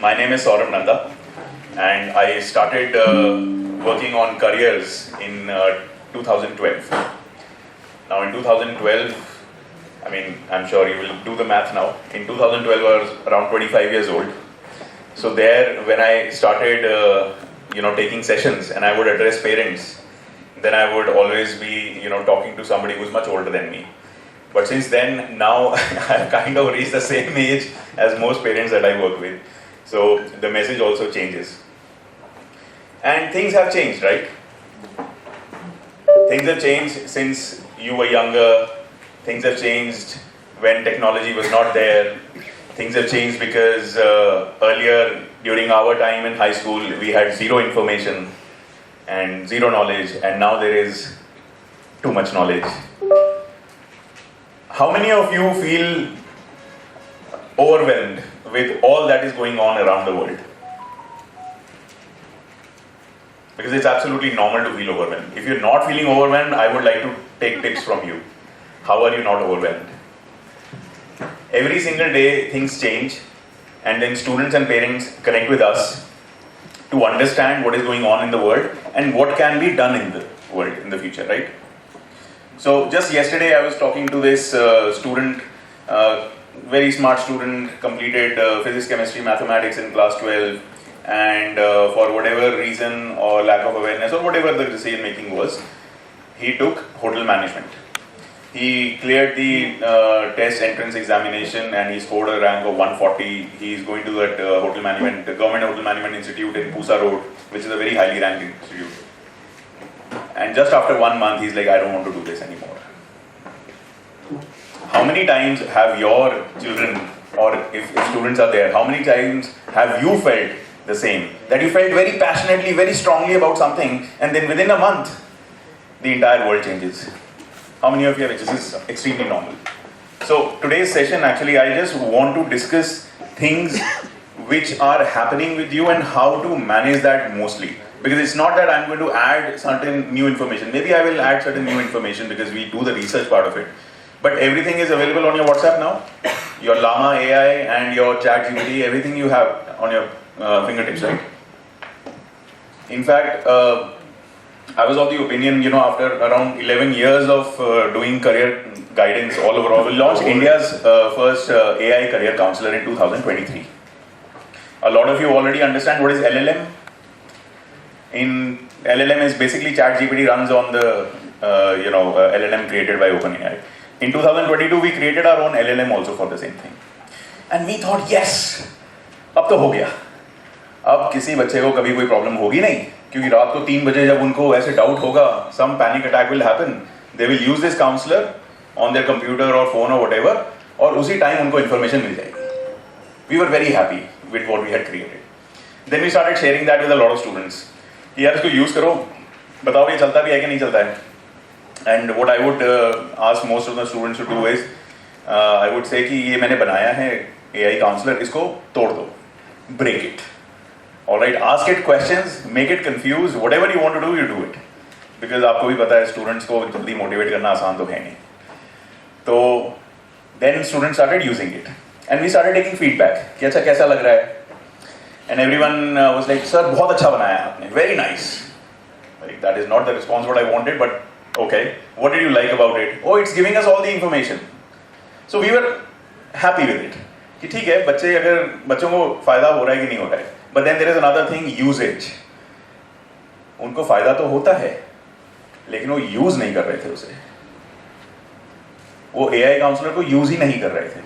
My name is Saurabh Nanda, and I started working on careers in 2012. Now, in 2012, I mean, I'm sure you will do the math now. In 2012, I was around 25 years old. So there, when I started, taking sessions, and I would address parents, then I would always be, talking to somebody who's much older than me. But since then, now I've kind of reached the same age as most parents that I work with. So the message also changes. And things have changed, right? Things have changed since you were younger. Things have changed when technology was not there. Things have changed because earlier, during our time in high school, we had zero information and zero knowledge, and now there is too much knowledge. How many of you feel overwhelmed with all that is going on around the world? Because it's absolutely normal to feel overwhelmed. If you're not feeling overwhelmed, I would like to take tips from you. How are you not overwhelmed? Every single day, things change, and then students and parents connect with us to understand what is going on in the world and what can be done in the world in the future, right? So just yesterday I was talking to this student, very smart student, completed physics, chemistry, mathematics in class 12, and for whatever reason or lack of awareness or whatever the decision making was, he took hotel management. He cleared the test entrance examination and he scored a rank of 140. He is going to that hotel management, Government Hotel Management Institute in Pusa Road, which is a very highly ranked institute. And just after 1 month, he's like, I don't want to do this anymore. How many times have your children, or if students are there, how many times have you felt the same? That you felt very passionately, very strongly about something, and then within a month, the entire world changes. How many of you have? This is extremely normal. So today's session, actually, I just want to discuss things which are happening with you and how to manage that mostly. Because it's not that I'm going to add certain new information. Maybe I will add certain new information because we do the research part of it. But everything is available on your WhatsApp now. Your Llama AI and your ChatGPT, everything you have on your fingertips, right? In fact, I was of the opinion, after around 11 years of doing career guidance all over, we launched India's first AI career counselor in 2023. A lot of you already understand what is LLM. In LLM is basically ChatGPT runs on the LLM created by OpenAI. In 2022, we created our own LLM also for the same thing. And we thought, yes, अब तो हो गया. अब किसी बच्चे को कभी कोई प्रॉब्लम होगी नहीं, क्योंकि रात को 3 बजे जब उनको ऐसे डाउट होगा, some panic attack will happen. They will use this counselor on their computer or phone or whatever, और उसी टाइम उनको information मिल जाएगी. We were very happy with what we had created. Then we started sharing that with a lot of students. यार इसको use करो, बताओ ये चलता भी है कि नहीं चलता है. And what I would ask most of the students to do is, I would say कि ये मैंने बनाया है AI counselor, इसको तोड़ दो, break it. Alright, ask it questions, make it confused, whatever you want to do, you do it. Because आपको भी पता है students को जल्दी motivate करना आसान तो है नहीं. तो then students started using it, and we started taking feedback कि अच्छा कैसा लग रहा है. And everyone was like, sir, बहुत अच्छा बनाया है आपने, very nice. Like, that is not the response what I wanted, but okay, what did you like about it? Oh, it's giving us all the information. So we were happy with it. कि ठीक है, बच्चों को फायदा हो रहा है कि नहीं हो रहा है. But then there is another thing, usage. उनको फायदा तो होता है, लेकिन वो यूज नहीं कर रहे थे उसे. वो AI काउंसलर को यूज ही नहीं कर रहे थे.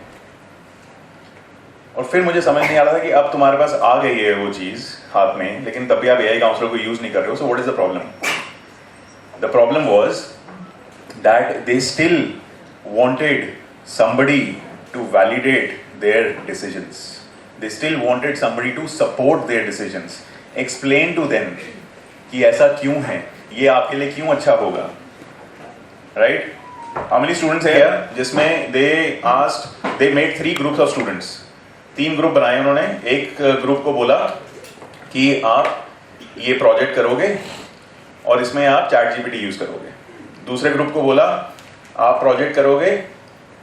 और फिर मुझे समझ नहीं आ रहा था कि अब तुम्हारे पास आ गई है वो चीज हाथ में, लेकिन तब भी आप AI काउंसलर को यूज नहीं कर रहे हो. So what is the problem? The problem was that they still wanted somebody to validate their decisions. They still wanted somebody to support their decisions. Explain to them कि ऐसा क्यों है, ये आपके लिए क्यों अच्छा होगा. Right? How many students are here? जिसमें they made 3 groups of students. 3 group बनाए उन्होंने. एक ग्रुप को बोला कि आप ये प्रोजेक्ट करोगे और इसमें आप ChatGPT यूज करोगे. दूसरे ग्रुप को बोला आप प्रोजेक्ट करोगे,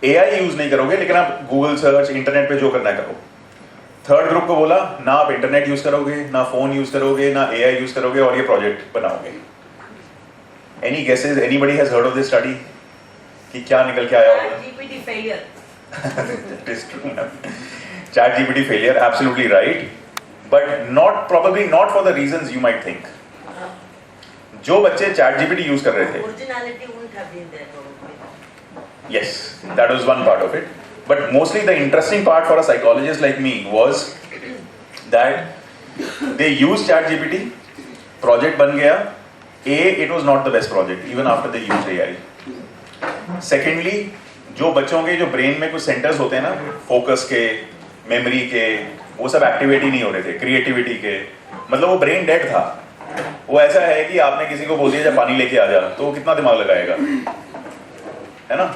AI यूज नहीं करोगे, लेकिन आप गूगल सर्च, इंटरनेट पे जो करना है करो. थर्ड ग्रुप को बोला ना आप इंटरनेट यूज करोगे, ना फोन यूज करोगे, ना एआई यूज करोगे और ये प्रोजेक्ट बनाओगे। Any guesses, anybody has heard of this study कि क्या निकल के आया होगा? ChatGPT failure. That is true. ChatGPT failure, absolutely right, but probably not for the reasons you might think. जो बच्चे ChatGPT यूज कर रहे थे, Originality wouldn't have been there probably. yes, that was one part of it. But mostly the interesting part for a psychologist like me was that they used ChatGPT, project बन गया, it was not the best project even after they used AI. Secondly, जो बच्चों के जो brain में कुछ centres होते हैं ना, फोकस के, मेमोरी के, वो सब एक्टिवेट ही नहीं हो रहे थे, क्रिएटिविटी के, मतलब वो ब्रेन डेड था। वो ऐसा है कि आपने किसी को बोल दिया जब पानी लेके आ जा, तो वो कितना दिमाग लगाएगा, है ना?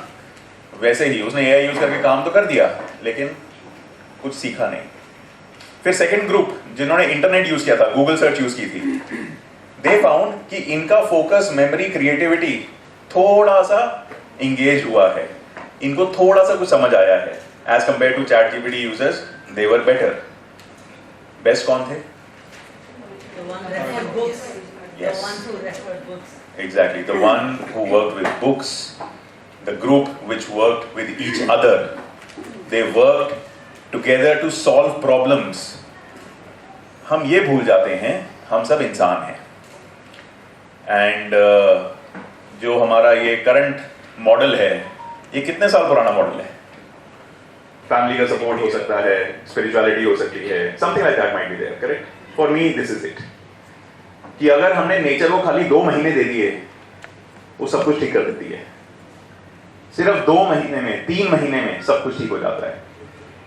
वैसे ही उसने एआई यूज करके काम तो कर दिया लेकिन कुछ सीखा नहीं। फिर सेकंड ग्रुप जिन्होंने इंटरनेट यूज किया था, गूगल सर्च यूज की थी, दे फाउंड कि इनका फोकस, मेमोरी, क्रिएटिविटी थोड़ा सा इंगेज हुआ है, इनको थोड़ा सा कुछ समझ आया है। As compared to ChatGPT users, they were better. Best कौन थे? The one who referred books. Yes. The one who referred books. Exactly, the one who worked with books, the group which worked with each other, they worked together to solve problems. हम ये भूल जाते हैं हम सब इंसान हैं, and जो हमारा ये करंट मॉडल है, ये कितने साल पुराना मॉडल है? फैमिली का सपोर्ट हो सकता है, स्पिरिचुअलिटी हो सकती है, something like that might be there, correct? For me this is it, कि अगर हमने नेचर को खाली 2 महीने दे दिए, वो सब कुछ ठीक कर देती है। सिर्फ 2 महीने में, 3 महीने में सब कुछ ठीक हो जाता है।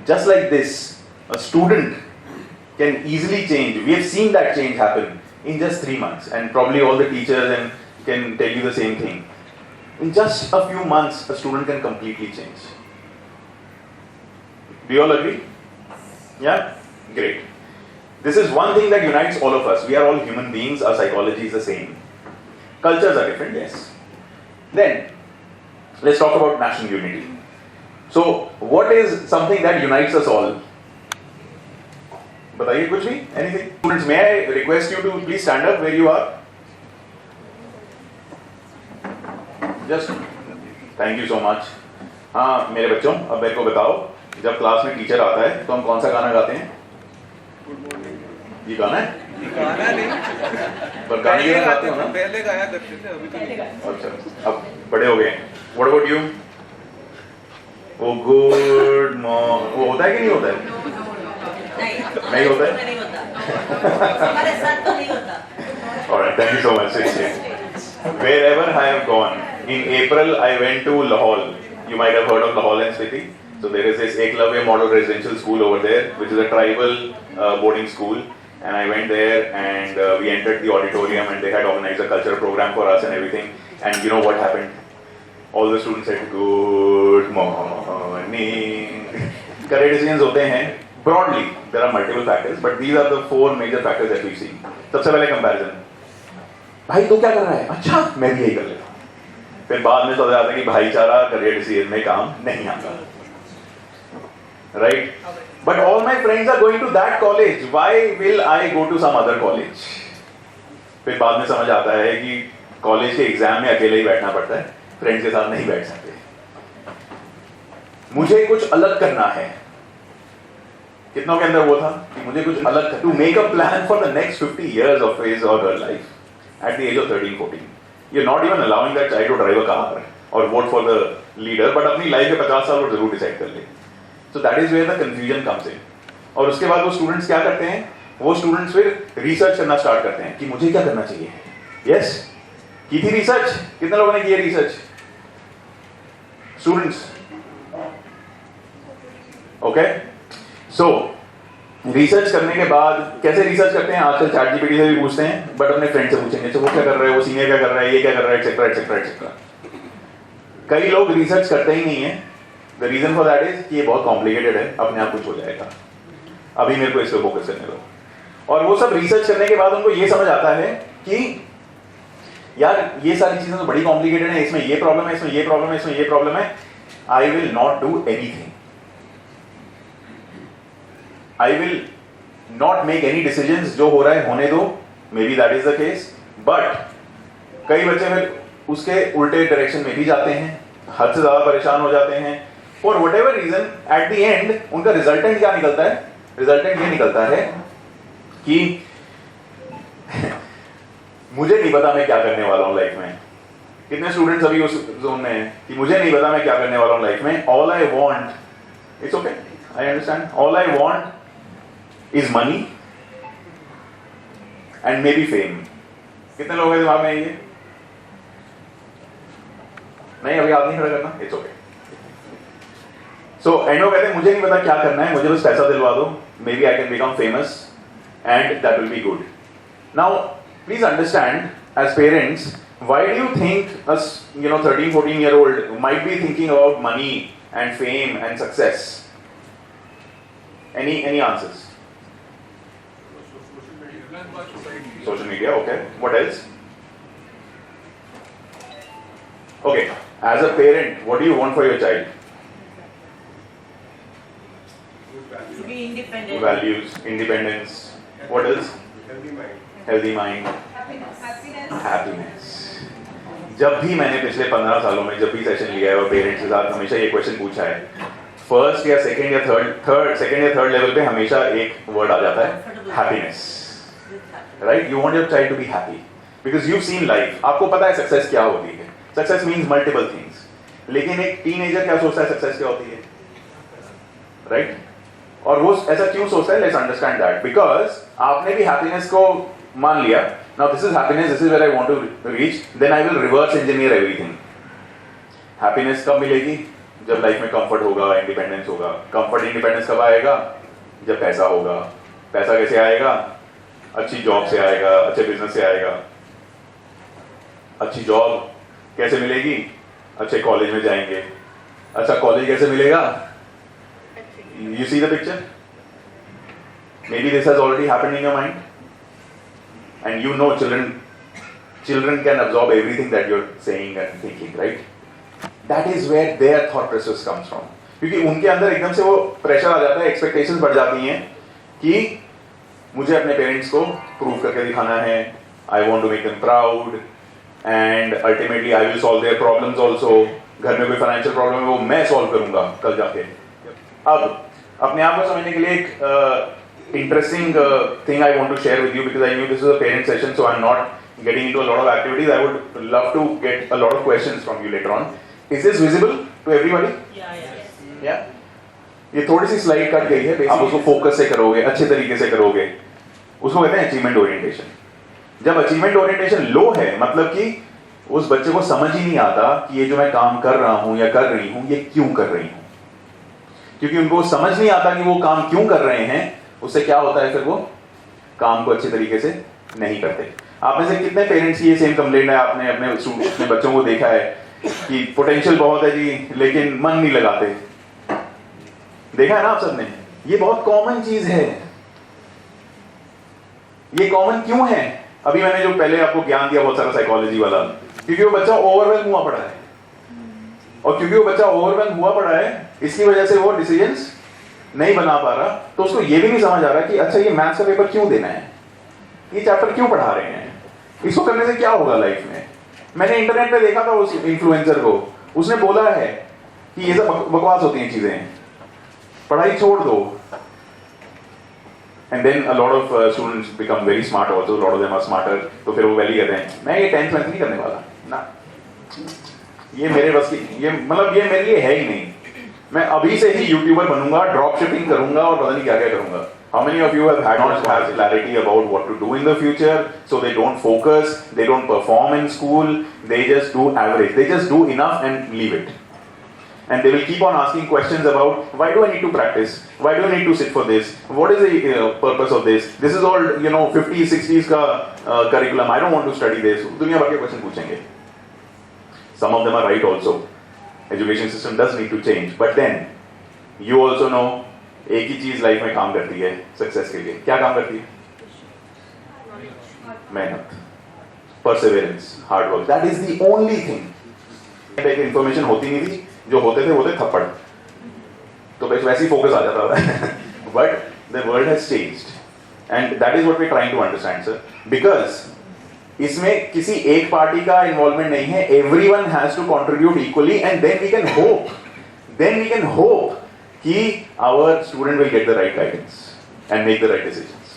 Just like this, a student can easily change. We have seen that change happen in just 3 months, and probably all the teachers can tell you the same thing. In just a few months, a student can completely change. Do you all agree? Yeah? Great. This is one thing that unites all of us. We are all human beings, our psychology is the same. Cultures are different, yes. Then, let's talk about national unity. So, what is something that unites us all? बताइए कुछ भी, anything. Students, may I request you to please stand up where you are? Just, thank you so much. हाँ मेरे बच्चों, अब मेरे को बताओ, जब क्लास में टीचर आता है तो हम कौन सा गाना गाते हैं? ये गाना है? गाना नहीं, पर गाने के गाते हो ना? पहले गाया करते थे, अभी तो नहीं। अच्छा, अब बड़े हो गए हैं। What about you? Oh good morning, वो होता है कि नहीं होता है? नहीं होता है? नहीं होता, हमारे साथ तो नहीं होता। Alright, thank you so much. Wherever I have gone, in April I went to Lahore. You might have heard of Lahore and Spiti. So there is this Eklavya Model Residential School over there, which is a tribal boarding school. And I went there and we entered the auditorium and they had organized a cultural program for us and everything. And you know what happened? All the students said, "Good morning." Career decisions होते हैं. Broadly, there are multiple factors, but these are the 4 major factors that we see. सबसे पहले comparison. भाई तू क्या कर रहा है? अच्छा, मैं भी यही कर लेता हूँ। फिर बाद में समझ आता है कि भाईचारा करियर डिसीजन में काम नहीं आता, right? But all my friends are going to that college. Why will I go to some other college? फिर बाद में समझ आता है कि कॉलेज के एग्जाम में अकेले ही बैठना पड़ता है, फ्रेंड्स के साथ नहीं बैठ सकते। मुझे कुछ अलग करना है। कितनों के अंदर वो था कि मुझे कुछ अलग, to make a plan for the next 50 years of his or her life at the age of 13-14. You're not even allowing that child to drive a car or vote for the leader, but अपनी life के 50 साल वो जरूर decide कर ले। So that is where the confusion comes in. और उसके बाद वो स्टूडेंट्स क्या करते हैं? वो स्टूडेंट्स फिर रिसर्च करना स्टार्ट करते हैं कि मुझे क्या करना चाहिए। यस, की थी रिसर्च? कितने लोगों ने की है रिसर्च? Students, okay? सो रिसर्च करने के बाद कैसे रिसर्च करते हैं? आजकल ChatGPT से भी पूछते हैं, बट अपने फ्रेंड से पूछेंगे, तो वो क्या कर रहा है, वो सीनियर क्या कर रहा है, ये क्या कर रहा है, एक्सेट्रा एक्सेट्रा एक्सेट्रा। कई लोग रिसर्च करते ही नहीं है। The reason for that is कि ये बहुत कॉम्प्लिकेटेड है, अपने आप कुछ हो जाएगा, अभी मेरे को इस पर फोकस करने दो। और वो सब रिसर्च करने के बाद उनको ये समझ आता है कि यार ये सारी चीजें तो बड़ी कॉम्प्लिकेटेड है, इसमें ये प्रॉब्लम है, इसमें ये प्रॉब्लम है, इसमें ये प्रॉब्लम है, I will not do anything. I will not make any decisions, जो हो रहा है होने दो, maybe that is the case, but कई बच्चे फिर उसके उल्टे डायरेक्शन में भी जाते हैं, हद से ज़्यादा परेशान हो जाते हैं, for whatever reason, at the end उनका रिजल्टेंट क्या निकलता है? रिजल्टेंट ये निकलता है कि मुझे नहीं पता मैं क्या करने वाला हूँ लाइफ में। कितने स्टूडेंट्स अभी उस जोन में हैं कि मुझे नहीं पता मैं क्या करने वाला हूँ लाइफ में, all I want, it's okay, I understand, all I want is money and may be fame. कितने लोगों के दिमाग में है ये? नहीं, अभी हाथ नहीं खड़ा करना, इट्स ओके। सो एंड वो कहते हैं मुझे नहीं पता क्या करना है, मुझे बस पैसा दिलवा दो, maybe I can become famous and that will be good. Now please understand as parents, why do you think a 13-14 year old might be thinking about money and fame and success? Any answers? Social media, okay. What else? Okay, as a parent, what do you want for your child? To be independent. Values, independence. What else? Healthy mind. Happiness. जब भी मैंने पिछले 15 सालों में जब भी session लिया है और पेरेंट्स के साथ हमेशा ये क्वेश्चन पूछा है, फर्स्ट या सेकंड या थर्ड लेवल पे हमेशा एक वर्ड आ जाता है, happiness. Right? You want your child to be happy because you seen life, आपको पता है सक्सेस क्या होती है। सक्सेस मीन्स मल्टीपल थिंग्स, लेकिन एक टीनेजर क्या सोचता है सक्सेस क्या होती है? राइट? और वो ऐसा क्यों सोचता है? Let's understand that. बिकॉज आपने भी हैप्पीनेस को मान लिया, now this is happiness, this is where I want to reach, then I will reverse engineer everything. Happiness कब मिलेगी? जब लाइफ में कंफर्ट होगा, इंडिपेंडेंस होगा। कंफर्ट इंडिपेंडेंस कब आएगा? जब पैसा होगा। पैसा कैसे आएगा? अच्छी जॉब से आएगा, अच्छे बिजनेस से आएगा। अच्छी जॉब कैसे मिलेगी? अच्छे कॉलेज में जाएंगे। अच्छा कॉलेज कैसे मिलेगा? You see the picture? Maybe this has already happened in your mind. And you know children can absorb everything that you're saying and thinking, right? That is where their thought process comes from. क्योंकि उनके अंदर एकदम से वो pressure आ जाता है, expectations बढ़ जाती हैं कि मुझे अपने पेरेंट्स को प्रूव करके दिखाना है, I want to make them proud and ultimately I will solve their problems also. घर में कोई फाइनेंशियल प्रॉब्लम है वो मैं सॉल्व करूंगा कल जाके। अब अपने आप को समझने के लिए एक interesting thing I want to share with you, because I knew this is a parent session, so I'm not getting into a lot of activities. I would love to get a lot of questions from you later on. Is this visible to everybody? Yeah. ये थोड़ी सी slide cut गई है, आप उसको focus से करोगे, अच्छे तरीके से करोगे, उसको कहते हैं अचीवमेंट ओरिएंटेशन। जब अचीवमेंट ओरिएंटेशन लो है, मतलब कि उस बच्चे को समझ ही नहीं आता कि ये जो मैं काम कर रहा हूं या कर रही हूं ये क्यों कर रही हूं, क्योंकि उनको समझ नहीं आता कि वो काम क्यों कर रहे हैं। उससे क्या होता है, फिर वो काम को अच्छे तरीके से नहीं करते। आप में से कितने पेरेंट्स की ये सेम कंप्लेंट है? आपने अपने बच्चों को देखा है कि पोटेंशियल बहुत है जी लेकिन मन नहीं लगाते। देखा है ना आप सबने? ये बहुत कॉमन चीज है। ये कॉमन क्यों है? अभी मैंने जो पहले आपको ज्ञान दिया बहुत सारा साइकोलॉजी वाला, क्योंकि वो बच्चा ओवरवेल्म हुआ पड़ा है, और क्योंकि वो बच्चा ओवरवेल्म हुआ पड़ा है इसकी वजह से वो डिसीजंस नहीं बना पा रहा। तो उसको ये भी नहीं समझ आ रहा कि अच्छा ये मैथ्स का पेपर क्यों देना है, ये चैप्टर क्यों पढ़ा रहे हैं, इसको करने से क्या होगा लाइफ में। मैंने इंटरनेट पे देखा था उस इन्फ्लुएंसर को, उसने बोला है कि ये सब बकवास होती हैं चीजें, पढ़ाई छोड़ दो। And then a lot of students become very smart also, lot of them are smarter. तो फिर वो वैली कहते हैं मैं ये 10th 12th नहीं करने वाला ना, ये मेरे बस की, ये मतलब ये मेरे लिए है ही नहीं। मैं अभी से ही यूट्यूबर बनूंगा, ड्रॉप शिपिंग करूंगा और पता नहीं क्या क्या करूंगा। How many of you have not had clarity about what to do in the future, so they don't focus, they don't perform in school, they just do average, they just do enough and leave it. And they will keep on asking questions about why do I need to practice, why do I need to sit for this, what is the purpose of this, this is all 50s 60s का curriculum, I don't want to study this. दुनिया भर के question पूछेंगे। Some of them are right also. Education system does need to change, but then you also know एक ही चीज life में काम करती है सक्सेस के लिए। क्या काम करती है? मेहनत, Perseverance, hard work, that is the only thing. एक इंफॉर्मेशन होती नहीं थी, जो होते थे थप्पड़, तो बस वैसे ही फोकस आ जाता था। But the world has changed, and that is what we're trying to understand, sir. Because इसमें किसी एक पार्टी का इन्वॉल्वमेंट नहीं है, everyone has to contribute equally, and then we can hope कि our student will get the right guidance and make the right decisions.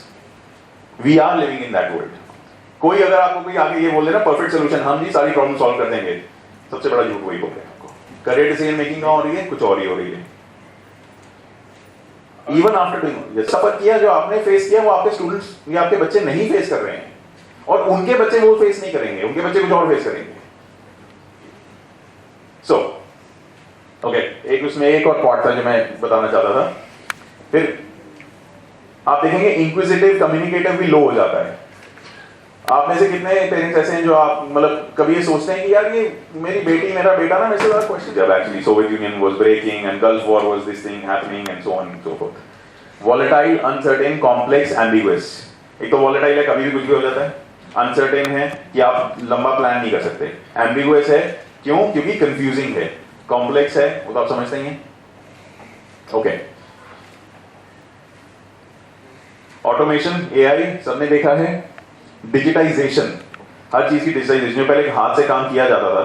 We are living in that world. कोई अगर आपको कोई आगे ये बोल दे ना परफेक्ट सोल्यूशन, हम जी सारी प्रॉब्लम सॉल्व कर देंगे, सबसे बड़ा झूठ वही बोल रहे हैं आपको. करियर डिसीजन मेकिंग कहाँ हो रही है, कुछ और ही हो रही है. इवन आफ्टर डूइंग, सफर किया जो आपने फेस किया वो आपके स्टूडेंट्स या आपके बच्चे नहीं फेस कर रहे हैं, और उनके बच्चे वो फेस नहीं करेंगे, उनके बच्चे कुछ और फेस करेंगे. सो ओके, एक उसमें एक और पॉइंट था जो मैं बताना चाहता था. फिर आप देखेंगे इंक्विजिटिव कम्युनिकेटिव भी लो हो जाता है. आप में से कितने पेरेंट्स ऐसे हैं जो आप मतलब कभी ये सोचते हैं कि यार ये मेरी बेटी मेरा बेटा ना मेरे से ज्यादा क्वेश्चन, जब actually Soviet Union was breaking and Gulf war was this thing happening and so on and so forth. Volatile, uncertain, complex, ambiguous. एक तो वॉलेटाइल है, कभी भी कुछ भी हो जाता है. अनसर्टेन है कि आप लंबा प्लान नहीं कर सकते. एम्बिगुअस है, क्यों? क्योंकि कंफ्यूजिंग है. कॉम्प्लेक्स है, वो तो आप समझते ही हैं. ओके. ऑटोमेशन, एआई सबने देखा है. डिजिटाइजेशन, हर चीज की डिजिटाइजेशन. जो पहले हाथ से काम किया जाता था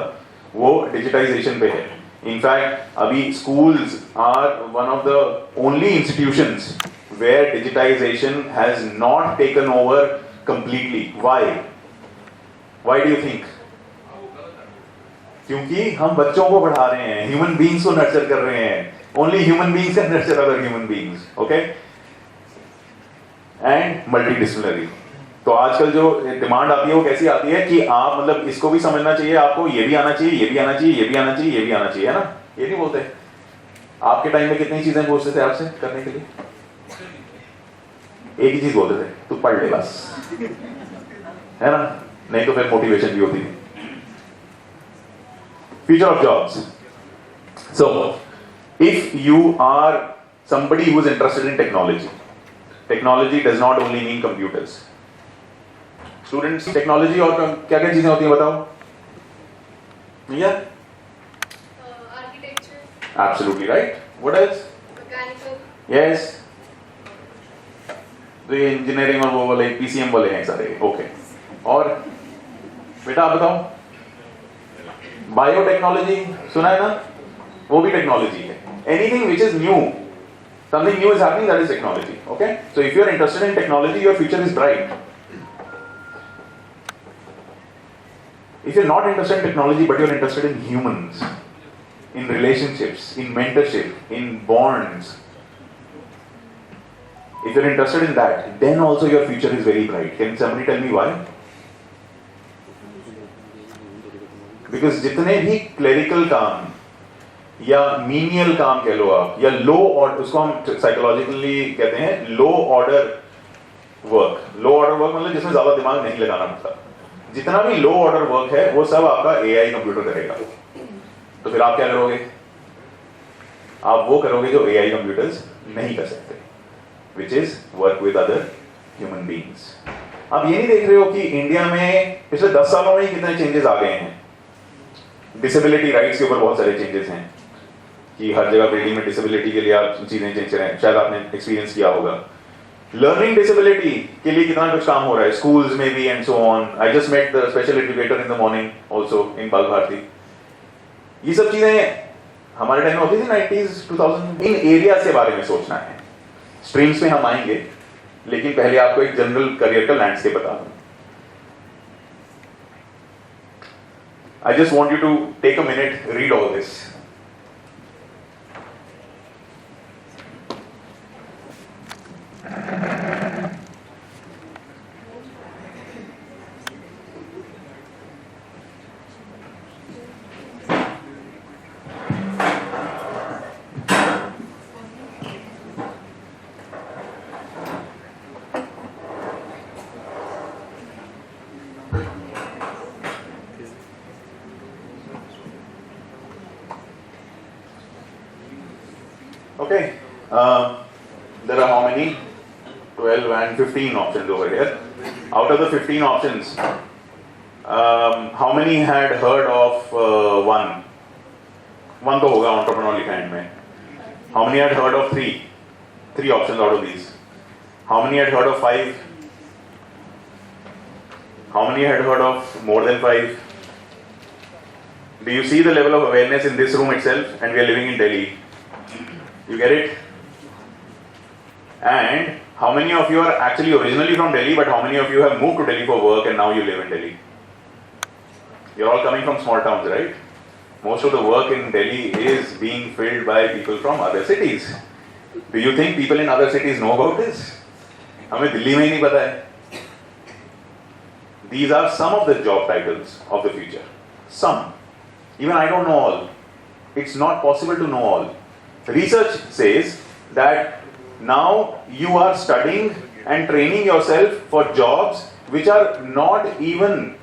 वो डिजिटाइजेशन पे है. इनफैक्ट अभी schools are one of the only institutions where digitization has not taken over completely. Why do you think? क्योंकि हम बच्चों को पढ़ा रहे हैं, ह्यूमन बीइंग्स को नर्चर कर रहे हैं. Only human beings can nurture other human beings. Okay. And multidisciplinary. तो आजकल जो डिमांड आती है वो कैसी आती है कि आप मतलब इसको भी समझना चाहिए, आपको ये भी आना चाहिए, ये भी आना चाहिए, ये भी आना चाहिए, ये भी आना चाहिए, है ना? ये नहीं बोलते. आपके टाइम में कितनी चीजें पूछते थे आपसे करने के लिए? एक ही चीज बोलते थे, तू पढ़ ले बस, है ना? नहीं तो फिर मोटिवेशन भी होती है. Future of jobs. So, if you are somebody who is interested in technology, technology does not only mean computers. Students, technology और क्या क्या चीजें होती हैं बताओ? भैया? Architecture. Absolutely right. What else? Mechanical. Yes. तो ये इंजीनियरिंग और वो वाले पीसीएम वाले हैं सारे. ओके. और बेटा आप बताओ. बायोटेक्नोलॉजी सुना है ना? वो भी टेक्नोलॉजी है. Anything which is new, something new is happening, that is technology. Okay. So if you are interested in technology, your future is bright. If you're not interested in technology but you're interested in humans, in relationships, in mentorship, in bonds, if you're interested in that, then also your future is very bright. Can somebody tell me why? Because जितने भी clerical काम या menial काम कह लो आप, या लो order, उसको हम साइकोलॉजिकली कहते हैं लो ऑर्डर वर्क. लो ऑर्डर वर्क मतलब जिसमें ज्यादा दिमाग नहीं लगाना पड़ता. जितना भी लो ऑर्डर वर्क है वो सब आपका एआई कंप्यूटर करेगा. तो फिर आप क्या करोगे? आप वो करोगे जो एआई कंप्यूटर्स नहीं कर सकते, which is work with other human beings. आप ये नहीं देख रहे हो कि इंडिया में पिछले 10 सालों में ही कितने चेंजेस आ गए हैं. डिसेबिलिटी राइट्स के ऊपर बहुत सारे चेंजेस हैं कि हर जगह बिल्डिंग में डिसेबिलिटी के लिए आप चीजें चेंज करें. शायद आपने एक्सपीरियंस किया होगा. लर्निंग डिसेबिलिटी के लिए कितना कुछ काम हो रहा है स्कूल्स में भी and so on. I just met the special educator in the morning also in Bal Bharati. ये सब चीजें हमारे टाइम में होती थी 90s 2000. इन एरिया के बारे में सोचना है. स्ट्रीम्स में हम आएंगे, लेकिन पहले आपको एक जनरल करियर का लैंडस्केप बता दूं. I just want you to take a minute, read all this. Okay, there are how many? 12 and 15 options over here. Out of the 15 options, how many had heard of one? One तो होगा entrepreneur लिखा है इनमें. How many had heard of three? 3 options out of these. How many had heard of 5? How many had heard of more than 5? Do you see the level of awareness in this room itself? And we are living in Delhi. You get it? And how many of you are actually originally from Delhi, but how many of you have moved to Delhi for work and now you live in Delhi? You're all coming from small towns, right? Most of the work in Delhi is being filled by people from other cities. Do you think people in other cities know about this? हमें दिल्ली में ही नहीं पता है. These are some of the job titles of the future. Some. Even I don't know all. It's not possible to know all. Research says that now you are studying and training yourself for jobs which are not even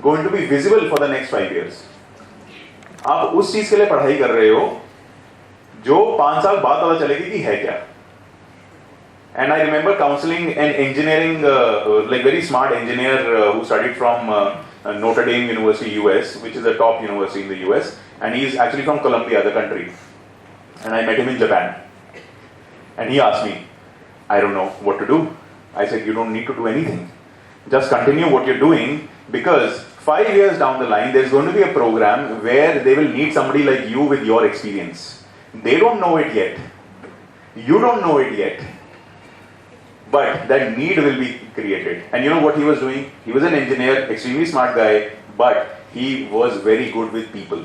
going to be visible for the next 5 years. आप उस चीज के लिए पढ़ाई कर रहे हो जो 5 साल बाद पता चलेगी कि है क्या. And I remember counseling an engineering, like very smart engineer who studied from Notre Dame University, US, which is a top university in the US, and he's actually from Colombia, the country. And I met him in Japan. And he asked me, I don't know what to do. I said, you don't need to do anything. Just continue what you're doing, because 5 years down the line, there's going to be a program where they will need somebody like you with your experience. They don't know it yet. You don't know it yet. But that need will be created. And you know what he was doing? He was an engineer, extremely smart guy, but he was very good with people.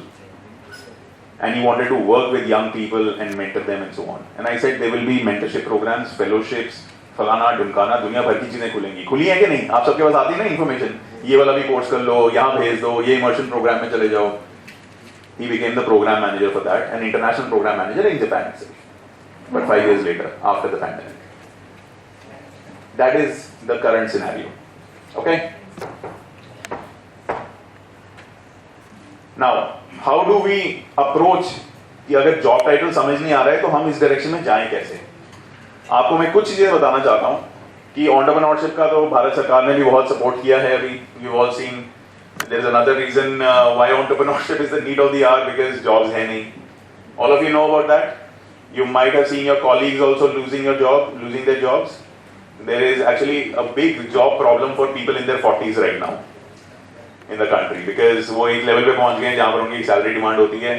And he wanted to work with young people and mentor them and so on. And I said there will be mentorship programs, fellowships, फलाना ढुमकाना दुनिया भर की चीजें खुलेंगी. खुली है कि नहीं? आप सबके पास आती है ना इन्फॉर्मेशन? ये वाला भी कोर्स कर लो, यहाँ भेज दो, ये इमर्शन प्रोग्राम में चले जाओ. He became the program manager for that, an international program manager in Japan itself. But 5 years later, after the pandemic. That is the current scenario. Okay? Now, how do we approach कि अगर job title समझ नहीं आ रहा है तो हम इस direction में जाएं कैसे? आपको मैं कुछ चीजें बताना चाहता हूं कि एंटरप्रेन्योरशिप का तो भारत सरकार ने भी बहुत सपोर्ट किया है. अभी we've all seen there is another reason why entrepreneurship is the need of the hour, because jobs है नहीं. All of you know about that. You might have seen your colleagues also losing their jobs. There is actually a big job problem for people in their 40s right now in the country, because वो एक level पे पहुंच गए हैं जहां पर उनकी salary demand होती है,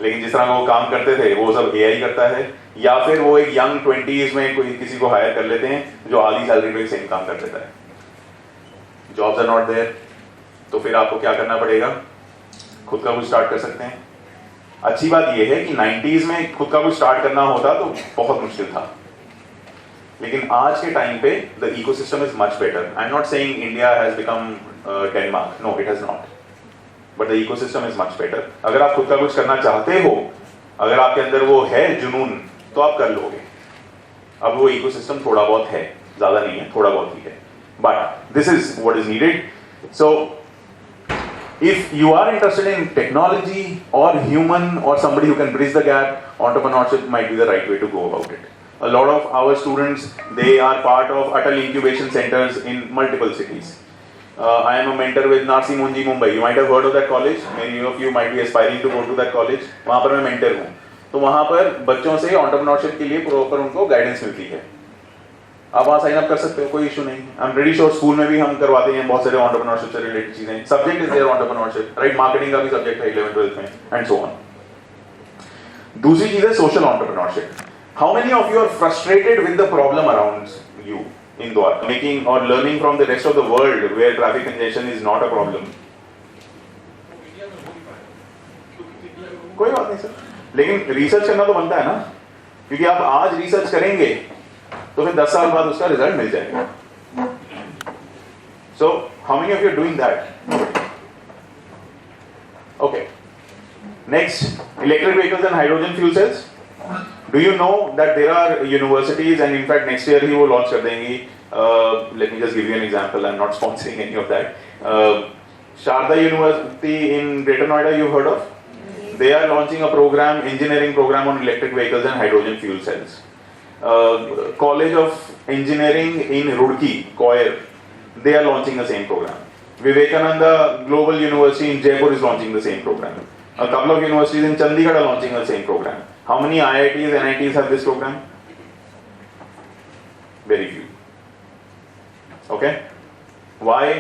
लेकिन जिस तरह वो काम करते थे वो सब एआई करता है, या फिर वो एक यंग 20s में कोई किसी को हायर कर लेते हैं जो आधी सैलरी पे सेम काम कर देता है. Jobs are not there. तो फिर आपको क्या करना पड़ेगा? खुद का कुछ स्टार्ट कर सकते हैं. अच्छी बात यह है कि 90s में खुद का कुछ स्टार्ट करना होता तो बहुत मुश्किल था, लेकिन आज के टाइम पे the ecosystem is much better. I am not saying India has become Denmark, no it has not, but the ecosystem is much better. अगर आप खुद का कुछ करना चाहते हो, अगर आपके अंदर वो है जुनून, तो आप कर लोगे. अब वो इकोसिस्टम थोड़ा बहुत है, ज्यादा नहीं है, थोड़ा बहुत ही है, but this is what is needed. So if you are interested in technology or human or somebody who can bridge the gap, entrepreneurship might be the right way to go about it. A lot of our students, they are part of Atal incubation centers in multiple cities. I am a mentor with Narsi Munji, Mumbai. You might have heard of that college. Many of you might be aspiring to go to that college. वहाँ पर मैं mentor हूँ. तो वहाँ पर बच्चों से entrepreneurship के लिए proper उनको guidance मिलती है. आप वहाँ साइन अप कर सकते हो, कोई इशू नहीं. आई एम प्रीटी श्योर स्कूल में भी हम करवाते हैं बहुत सारे एंटरप्रेन्योरशिप से रिलेटेड चीजें. Subject is there entrepreneurship, right? Marketing का भी सब्जेक्ट है 11th 12th में, एंड सो ऑन. दूसरी चीज है social entrepreneurship. How many of you are frustrated with the problem around you in Dwarka, making और learning from the rest of the world where traffic congestion is not a problem? कोई बात नहीं sir, लेकिन research करना तो बनता है ना, क्योंकि आप आज रिसर्च करेंगे तो फिर 10 साल बाद उसका रिजल्ट मिल जाएगा. So how many of you are doing that? Okay, next, electric vehicles and hydrogen fuel cells. Do you know that there are universities, and in fact next year ही वो लॉन्च कर देंगी. Let me just give you an example, I am not sponsoring any of that. Sharda university in greater Noida, you heard of? They are launching a program, engineering program on electric vehicles and hydrogen fuel cells. College of Engineering in Roorkee, Coir, they are launching the same program. Vivekananda Global University in Jaipur is launching the same program. A couple of universities in Chandigarh are launching the same program. How many IITs, NITs have this program? Very few. Okay, why?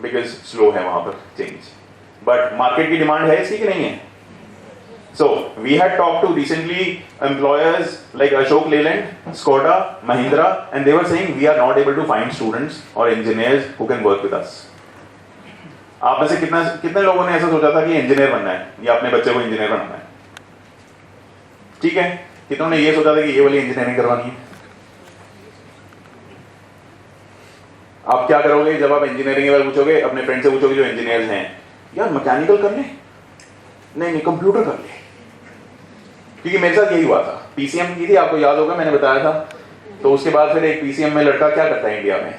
Because slow है वहां पर change, but market की demand है इसकी कि नहीं है? So we had talked to recently employers like Ashok Leyland, Skoda, Mahindra, and they were saying we are not able to find students or engineers who can work with us. आप में से कितने लोगों ने ऐसा सोचा था कि इंजीनियर बनना है या अपने बच्चे को इंजीनियर बनाना है? ठीक है, कितनों ने ये सोचा था कि ये वाली इंजीनियरिंग करवानी है? आप क्या करोगे जब आप इंजीनियरिंग के बारे में पूछोगे, अपने फ्रेंड से पूछोगे जो इंजीनियर्स हैं, यार मैकेनिकल कर ले, नहीं कंप्यूटर कर ले। क्योंकि मेरे साथ यही हुआ था, पीसीएम की थी, आपको याद होगा मैंने बताया था। तो उसके बाद फिर एक पीसीएम में लड़का क्या करता है इंडिया में,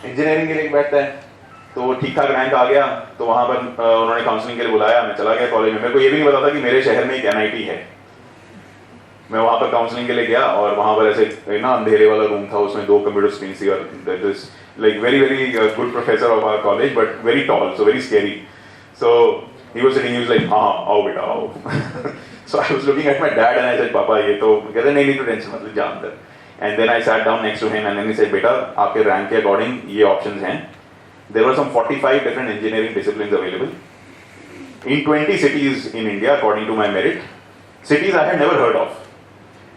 इंजीनियरिंग के लिए बैठता है। तो ठीक ठाक रैंक आ गया, तो वहां पर उन्होंने काउंसलिंग के लिए बुलाया, मैं चला गया कॉलेज में। मेरे को ये भी नहीं पता था कि मेरे शहर में एक एनआईटी है। मैं वहां पर काउंसलिंग के लिए गया और वहां पर ऐसे ना अंधेरे वाला रूम था, उसमें 2 कंप्यूटर स्क्रीन थी और that is like very good professor of our college but very tall, so very scary. So he was sitting, he was like, आओ बेटा आओ। So I was looking at my dad and I said, पापा ये तो, कहते नहीं तो tension मत लो, जा अंदर। And then I sat down next to him and then he said, बेटा आपके रैंक के अकॉर्डिंग ये ऑप्शंस हैं। There were some 45 different engineering disciplines available in 20 cities in India according to my merit, cities I had never heard of.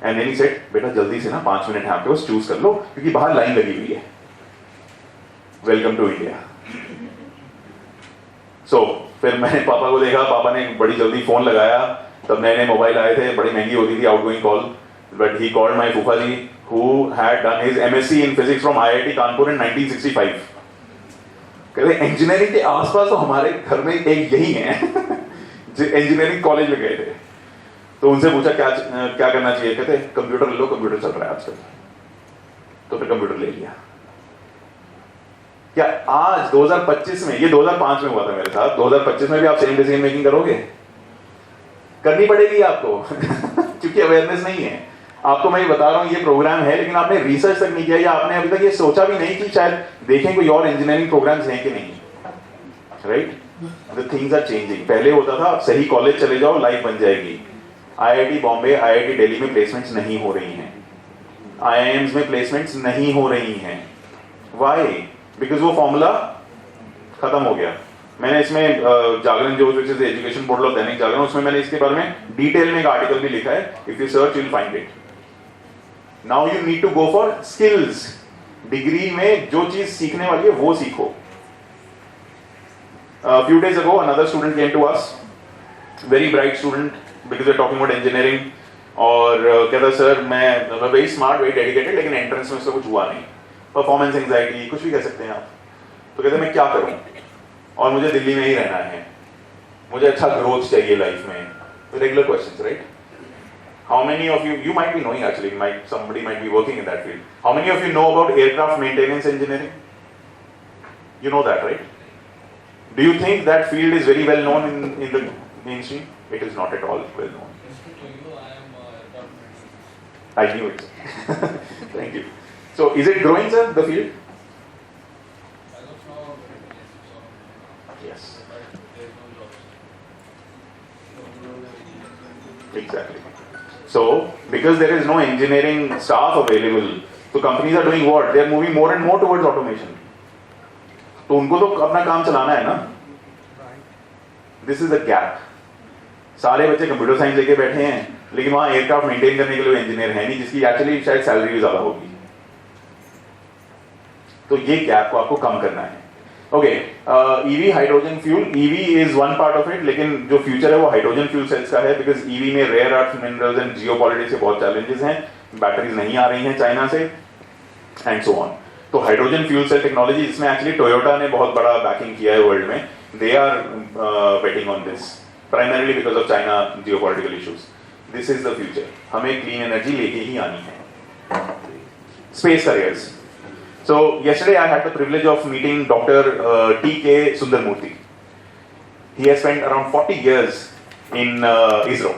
And then he said, बेटा जल्दी से ना 5 minute है आपके पास, चूज कर लो क्योंकि बाहर लाइन लगी हुई है। Welcome to India. सो फिर मैंने पापा को देखा, पापा ने बड़ी जल्दी फोन लगाया, तब नए नए मोबाइल आए थे, बड़ी महंगी होती थी outgoing call, but he called my फूफा जी who had done his MSc in physics from IIT Kanpur in 1965। कहते इंजीनियरिंग के आसपास तो हमारे घर में एक यही है जो इंजीनियरिंग कॉलेज में गए थे। तो उनसे पूछा क्या करना चाहिए, कहते कंप्यूटर ले लो, कंप्यूटर चल रहा है आजकल। तो फिर कंप्यूटर ले लिया। क्या आज 2025 में, ये 2005 में हुआ था मेरे साथ, 2025 में भी आप सेम डिसीजन मेकिंग करोगे? करनी पड़ेगी आपको क्योंकि अवेयरनेस नहीं है। आपको मैं ये बता रहा हूं ये प्रोग्राम है, लेकिन आपने रिसर्च तक नहीं किया या आपने अभी तक ये सोचा भी नहीं कि शायद देखें कोई और इंजीनियरिंग प्रोग्राम्स हैं कि नहीं। Right, the things are changing. पहले होता था सही कॉलेज चले जाओ लाइफ बन जाएगी। आईआईटी बॉम्बे, आईआईटी दिल्ली में प्लेसमेंट्स नहीं हो रही हैं, आईआईएम्स में प्लेसमेंट्स नहीं हो रही हैं। व्हाई? बिकॉज वो फॉर्मूला खत्म हो गया। मैंने इसमें जागरण जो education portal of Dainik Jagran, उसमें मैंने इसके बारे में डिटेल में एक आर्टिकल भी लिखा है। If you search you will find it. Now you need to go for skills. Degree में जो चीज सीखने वाली है वो सीखो। Few days ago another student came to us, very bright student, because we are talking about engineering, और कहता सर मैं वेरी स्मार्ट, वेरी डेडिकेटेड, लेकिन एंट्रेंस में उसका कुछ हुआ नहीं, परफॉर्मेंस एंजाइटी, कुछ भी कह सकते हैं आप। तो कहते मैं क्या करूं, और मुझे दिल्ली में ही रहना है, मुझे अच्छा ग्रोथ चाहिए लाइफ में। Regular questions, right? How many of you might be knowing, actually somebody might be working in that field. How many of you know about aircraft maintenance engineering? You know that, right? Do you think that field is very well known in the mainstream? It is not at all well known. I knew it. Thank you. So is it growing, sir, the field? Yes. Exactly. So because there is no engineering staff available, so companies are doing what? They are moving more and more towards automation. तो उनको तो अपना काम चलाना है ना. This is the gap. सारे बच्चे कंप्यूटर साइंस लेके बैठे हैं, लेकिन वहां एयरक्राफ्ट मेंटेन करने के लिए इंजीनियर है नहीं, जिसकी एक्चुअली शायद सैलरी भी ज्यादा होगी। तो ये गैप को आपको कम करना है। Okay, EV hydrogen fuel, EV is one part of it, लेकिन जो फ्यूचर है वो हाइड्रोजन फ्यूल सेल्स का है, बिकॉज ईवी में rare earth minerals and geopolitics के बहुत चैलेंजेस हैं, बैटरीज नहीं आ रही हैं चाइना से एंड सो ऑन। तो हाइड्रोजन फ्यूल सेल टेक्नोलॉजी, जिसमें एक्चुअली टोयोटा ने बहुत बड़ा बैकिंग किया है वर्ल्ड में, they are betting on this primarily because of China geopolitical issues. This is the future, हमें क्लीन एनर्जी लेके ही आनी है। Space careers. So yesterday I had the privilege of meeting Dr. T.K. Sundarmurthy. He has spent around 40 years in ISRO,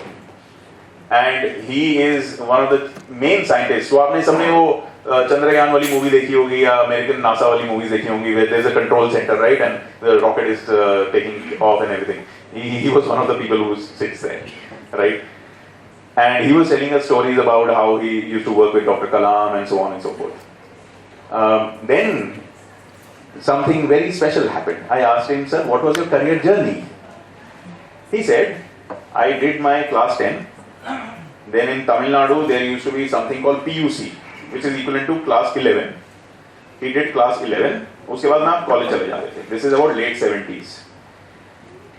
and he is one of the main scientists. So आपने सबने वो चंद्रयान वाली movie देखी होगी या अमेरिकन नासा वाली movies देखी होंगी, where there is a control center, right, and the rocket is taking off and everything. He was one of the people who sits there, right? and he was telling us stories about how he used to work with Dr. Kalam and so on and so forth. Then something very special happened. I asked him, sir, what was your career journey? He said, I did my class 10. Then in Tamil Nadu, there used to be something called PUC, which is equivalent to class 11. He did class 11. उसके बाद ना आप college चले जाते थे. This is about late 70s.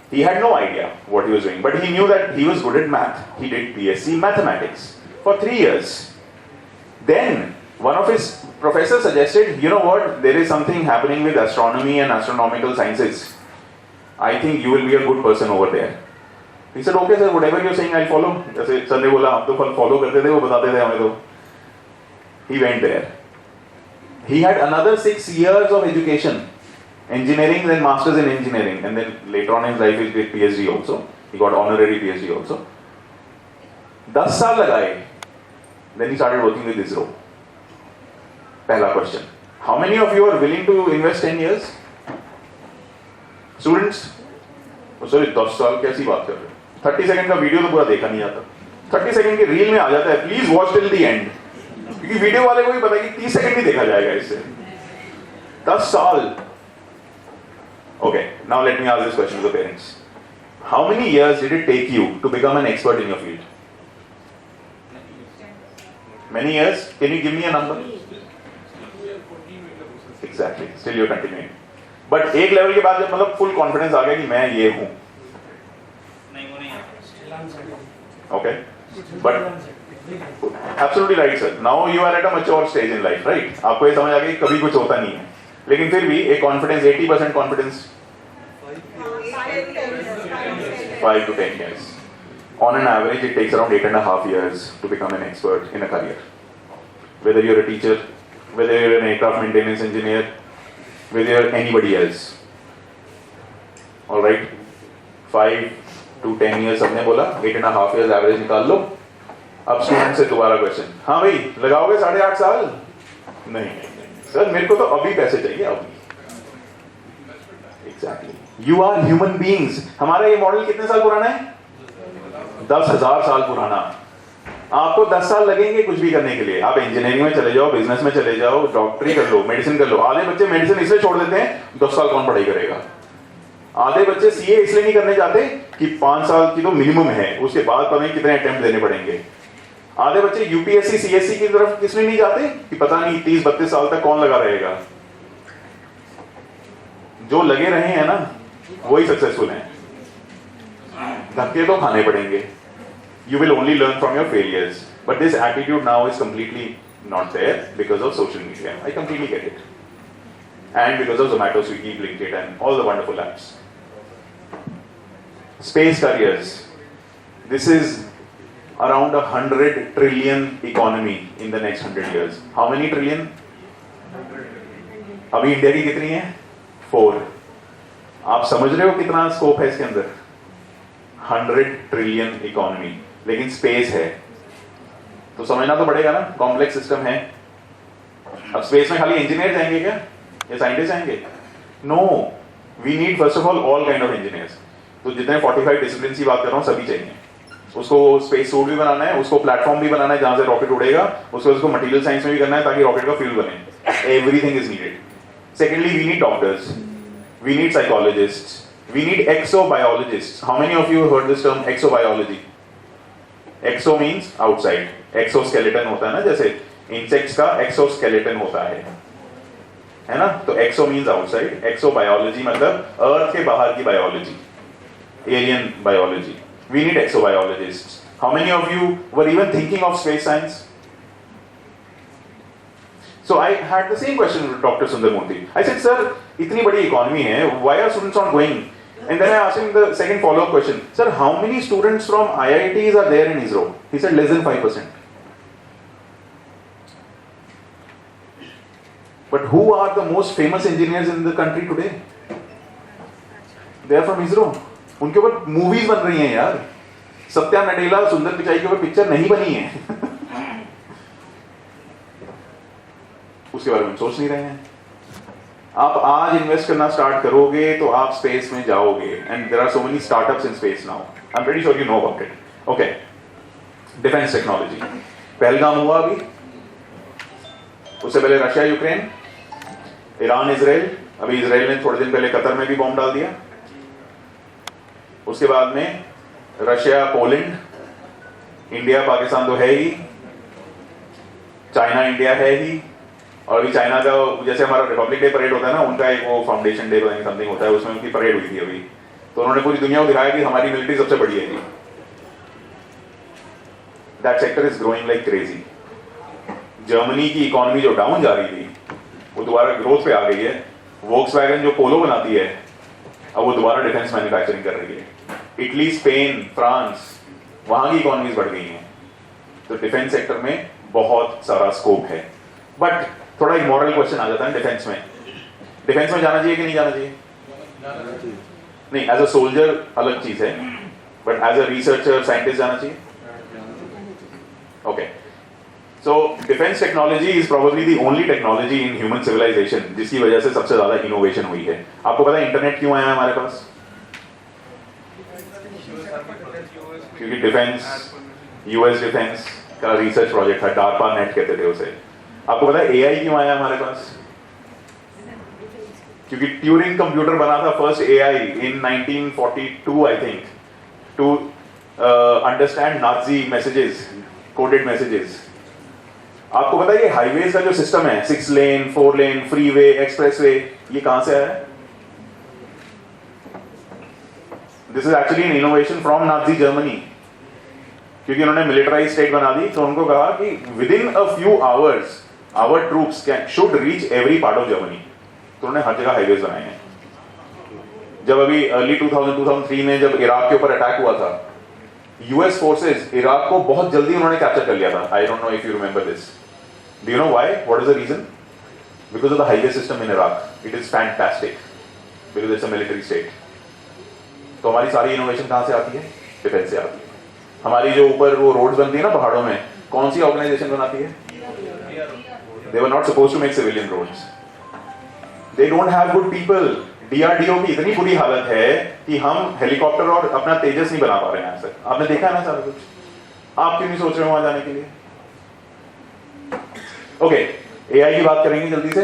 He had no idea what he was doing, but he knew that he was good at math. He did BSc Mathematics for 3 years. Then one of his professors suggested, you know what, there is something happening with astronomy and astronomical sciences. I think you will be a good person over there. He said, okay sir, whatever you're saying, I'll follow. जैसे sir ने बोला हम तो follow करते थे, वो बताते थे हमें तो. He went there. He had another 6 years of education, engineering, then masters in engineering, and then later on in his life he did PhD also. He got honorary PhD also. 10 साल लगाए. Then he started working with ISRO. पहला question. How many of you are willing to invest 10 years? Students? Sorry, 10 साल कैसी बात कर रहे हो? 30 second का वीडियो तो पूरा देखा नहीं जाता. 30 सेकंड के रील में आ जाता है. Please watch till the end. क्योंकि वीडियो वाले को भी पता है कि 30 सेकंड ही देखा जाएगा इससे. 10 साल. Okay, now let me ask this question to the parents. How many years did it take you to become an expert in your field? Many years? Can you give me a number? Exactly. Still you're continuing. But एक level के बाद जब मतलब full confidence आ गया कि मैं ये हूँ. Okay. But Absolutely right, sir. Now you are at a mature stage in life, right? आपको ये समझ आ गया कि कभी कुछ होता नहीं है. लेकिन फिर भी एक confidence 80% confidence 5 to 10 years. On an average, it takes around 8.5 years to become an expert in a career. Whether you're a teacher, whether you're an aircraft maintenance engineer, whether you're anybody else. All right. 5 to 10 years सबने बोला. 8.5 years average निकाल लो. अब student से दोबारा question. हाँ भाई, लगाओगे 8.5 साल? नहीं सर, मेरे को तो अभी पैसे चाहिए, अभी. Exactly. You are human beings. हमारा ये मॉडल कितने साल पुराना है? 10,000 साल पुराना. आपको 10 साल लगेंगे कुछ भी करने के लिए. आप इंजीनियरिंग में चले जाओ, बिजनेस में चले जाओ, डॉक्टरी कर लो, मेडिसिन कर लो. आधे बच्चे मेडिसिन इसलिए छोड़ देते हैं, 10 साल कौन पढ़ाई करेगा. आधे बच्चे सीए इसलिए नहीं करने जाते कि 5 साल की तो मिनिमम है, उसके बाद पता नहीं कितने अटेम्प्ट देने पड़ेंगे. आधे बच्चे यूपीएससी सीएससी की तरफ किसलिए नहीं जाते कि पता नहीं 30-32 साल तक कौन लगा रहेगा. जो लगे रहे हैं ना, वही सक्सेसफुल हैं. धक्के तो खाने पड़ेंगे. You will only learn from your failures. But this attitude now is completely not there because of social media. I completely get it. And because of Zomato, Swiggy, Blinkit and all the wonderful apps. Space careers. This is around 100 trillion economy in the next 100 years. How many trillion? अभी India की कितनी है? 4. आप समझ रहे हो कितना scope है इसके अंदर? 100 ट्रिलियन इकोनॉमी. लेकिन स्पेस है तो समझना तो पड़ेगा ना. कॉम्प्लेक्स सिस्टम है. अब स्पेस में खाली इंजीनियर जाएंगे क्या या साइंटिस्ट जाएंगे? No. We need first of all kind of engineers. तो जितने 45 डिसिप्लिन की बात कर रहा हूं सभी चाहिए. उसको स्पेस सूट भी बनाना है, उसको प्लेटफॉर्म भी बनाना है जहां से रॉकेट उड़ेगा, उसको मटेरियल साइंस में भी करना है ताकि रॉकेट का फ्यूल बने. Everything is needed. Secondly, we need doctors, we need psychologists, we need exobiologists. How many of you heard this term exobiology? Exo means outside. Exoskeleton होता है ना, जैसे इंसेक्ट्स का एक्सोस्केलेटन होता है ना. तो एक्सो मींस आउटसाइड. एक्सोबायोलॉजी मतलब अर्थ के बाहर की biology, alien biology. We need exobiologists. How many of you were even thinking of space science? So I had the same question with Dr. Sundarmurthy. I said, sir, itni badi economy hai, why are students not going? And then I asked him the second follow-up question. Sir, how many students from IITs are there in ISRO? He said less than 5%. But who are the most famous engineers in the country today? They are from ISRO. उनके ऊपर movies बन रही हैं यार. सत्या नडेला, सुंदर पिचाई के ऊपर picture नहीं बनी है. उसके बारे में सोच नहीं रहे हैं. आप आज इन्वेस्ट करना स्टार्ट करोगे तो आप स्पेस में जाओगे. And there are so many startups in space now. I am pretty sure you know about it. Okay, defence technology. Pahalgam हुआ अभी, उससे पहले रशिया यूक्रेन, ईरान इजराइल, अभी इजराइल ने थोड़े दिन पहले कतर में भी बॉम्ब डाल दिया। उसके बाद में रशिया पोलैंड, इंडिया पाकिस्तान तो है ही, चाइना इंडिया है ही, और अभी चाइना का जैसे हमारा रिपब्लिक डे परेड होता है ना, उनका एक वो फाउंडेशन डे समथिंग होता है, उसमें उनकी परेड हुई थी अभी, तो उन्होंने पूरी दुनिया को दिखाया कि हमारी मिलिट्री सबसे बड़ी है। That sector is growing like crazy. Germany की इकोनॉमी जो डाउन जा रही थी वो दोबारा ग्रोथ पे आ गई है। वोक्सवैगन जो पोलो बनाती है अब वो दोबारा डिफेंस मैन्युफैक्चरिंग कर रही है। इटली, स्पेन, फ्रांस, वहां की इकोनॉमीज बढ़ गई हैं। तो डिफेंस सेक्टर में बहुत सारा स्कोप है। बट थोड़ा एक मॉरल क्वेश्चन आ जाता है डिफेंस में। डिफेंस में जाना चाहिए कि नहीं जाना चाहिए? नहीं, एज अ सोल्जर अलग चीज है, but as a researcher scientist जाना चाहिए। Okay, so defence technology is probably the only technology in human civilization जिसकी वजह से सबसे ज्यादा इनोवेशन हुई है। आपको पता है इंटरनेट क्यों आया हमारे पास? क्योंकि डिफेंस, यूएस डिफेंस का रिसर्च प्रोजेक्ट था, डार्पा नेट कहते थे उसे। आपको पता है एआई क्यों आया हमारे पास? क्योंकि ट्यूरिंग कंप्यूटर बना था first AI in 1942 I think, to understand Nazi messages, coded messages. आपको पता है ये हाईवेज का जो सिस्टम है, 6 लेन, 4 लेन, फ्रीवे, एक्सप्रेसवे, ये कहां से आया है? This is actually an innovation from Nazi Germany. क्योंकि उन्होंने मिलिटराइज स्टेट बना दी, तो उनको कहा कि within a few hours our troops should reach every part of Germany. तो उन्होंने हर जगह हाईवेज बनाए हैं। जब अभी अर्ली 2003 में जब इराक के ऊपर अटैक हुआ था, यूएस फोर्सेस इराक को बहुत जल्दी उन्होंने कैप्चर कर लिया था। I don't know if you remember this. Do you know why? What is the reason? Because of the highway system in Iraq. It is fantastic because it's a military state. तो हमारी सारी innovation कहां से आती है? Defence से आती है। हमारी जो ऊपर वो रोड्स बनती है ना पहाड़ों में, कौन सी ऑर्गेनाइजेशन बनाती है? They were not supposed to make civilian roads. They don't have good people. DRDO की इतनी बुरी हालत है कि हम हेलीकॉप्टर और अपना तेजस नहीं बना पा रहे हैं यहाँ से। आपने देखा है ना सारा कुछ। आप क्यों नहीं सोच रहे हो वहां जाने के लिए? ओके, एआई की बात करेंगे जल्दी से।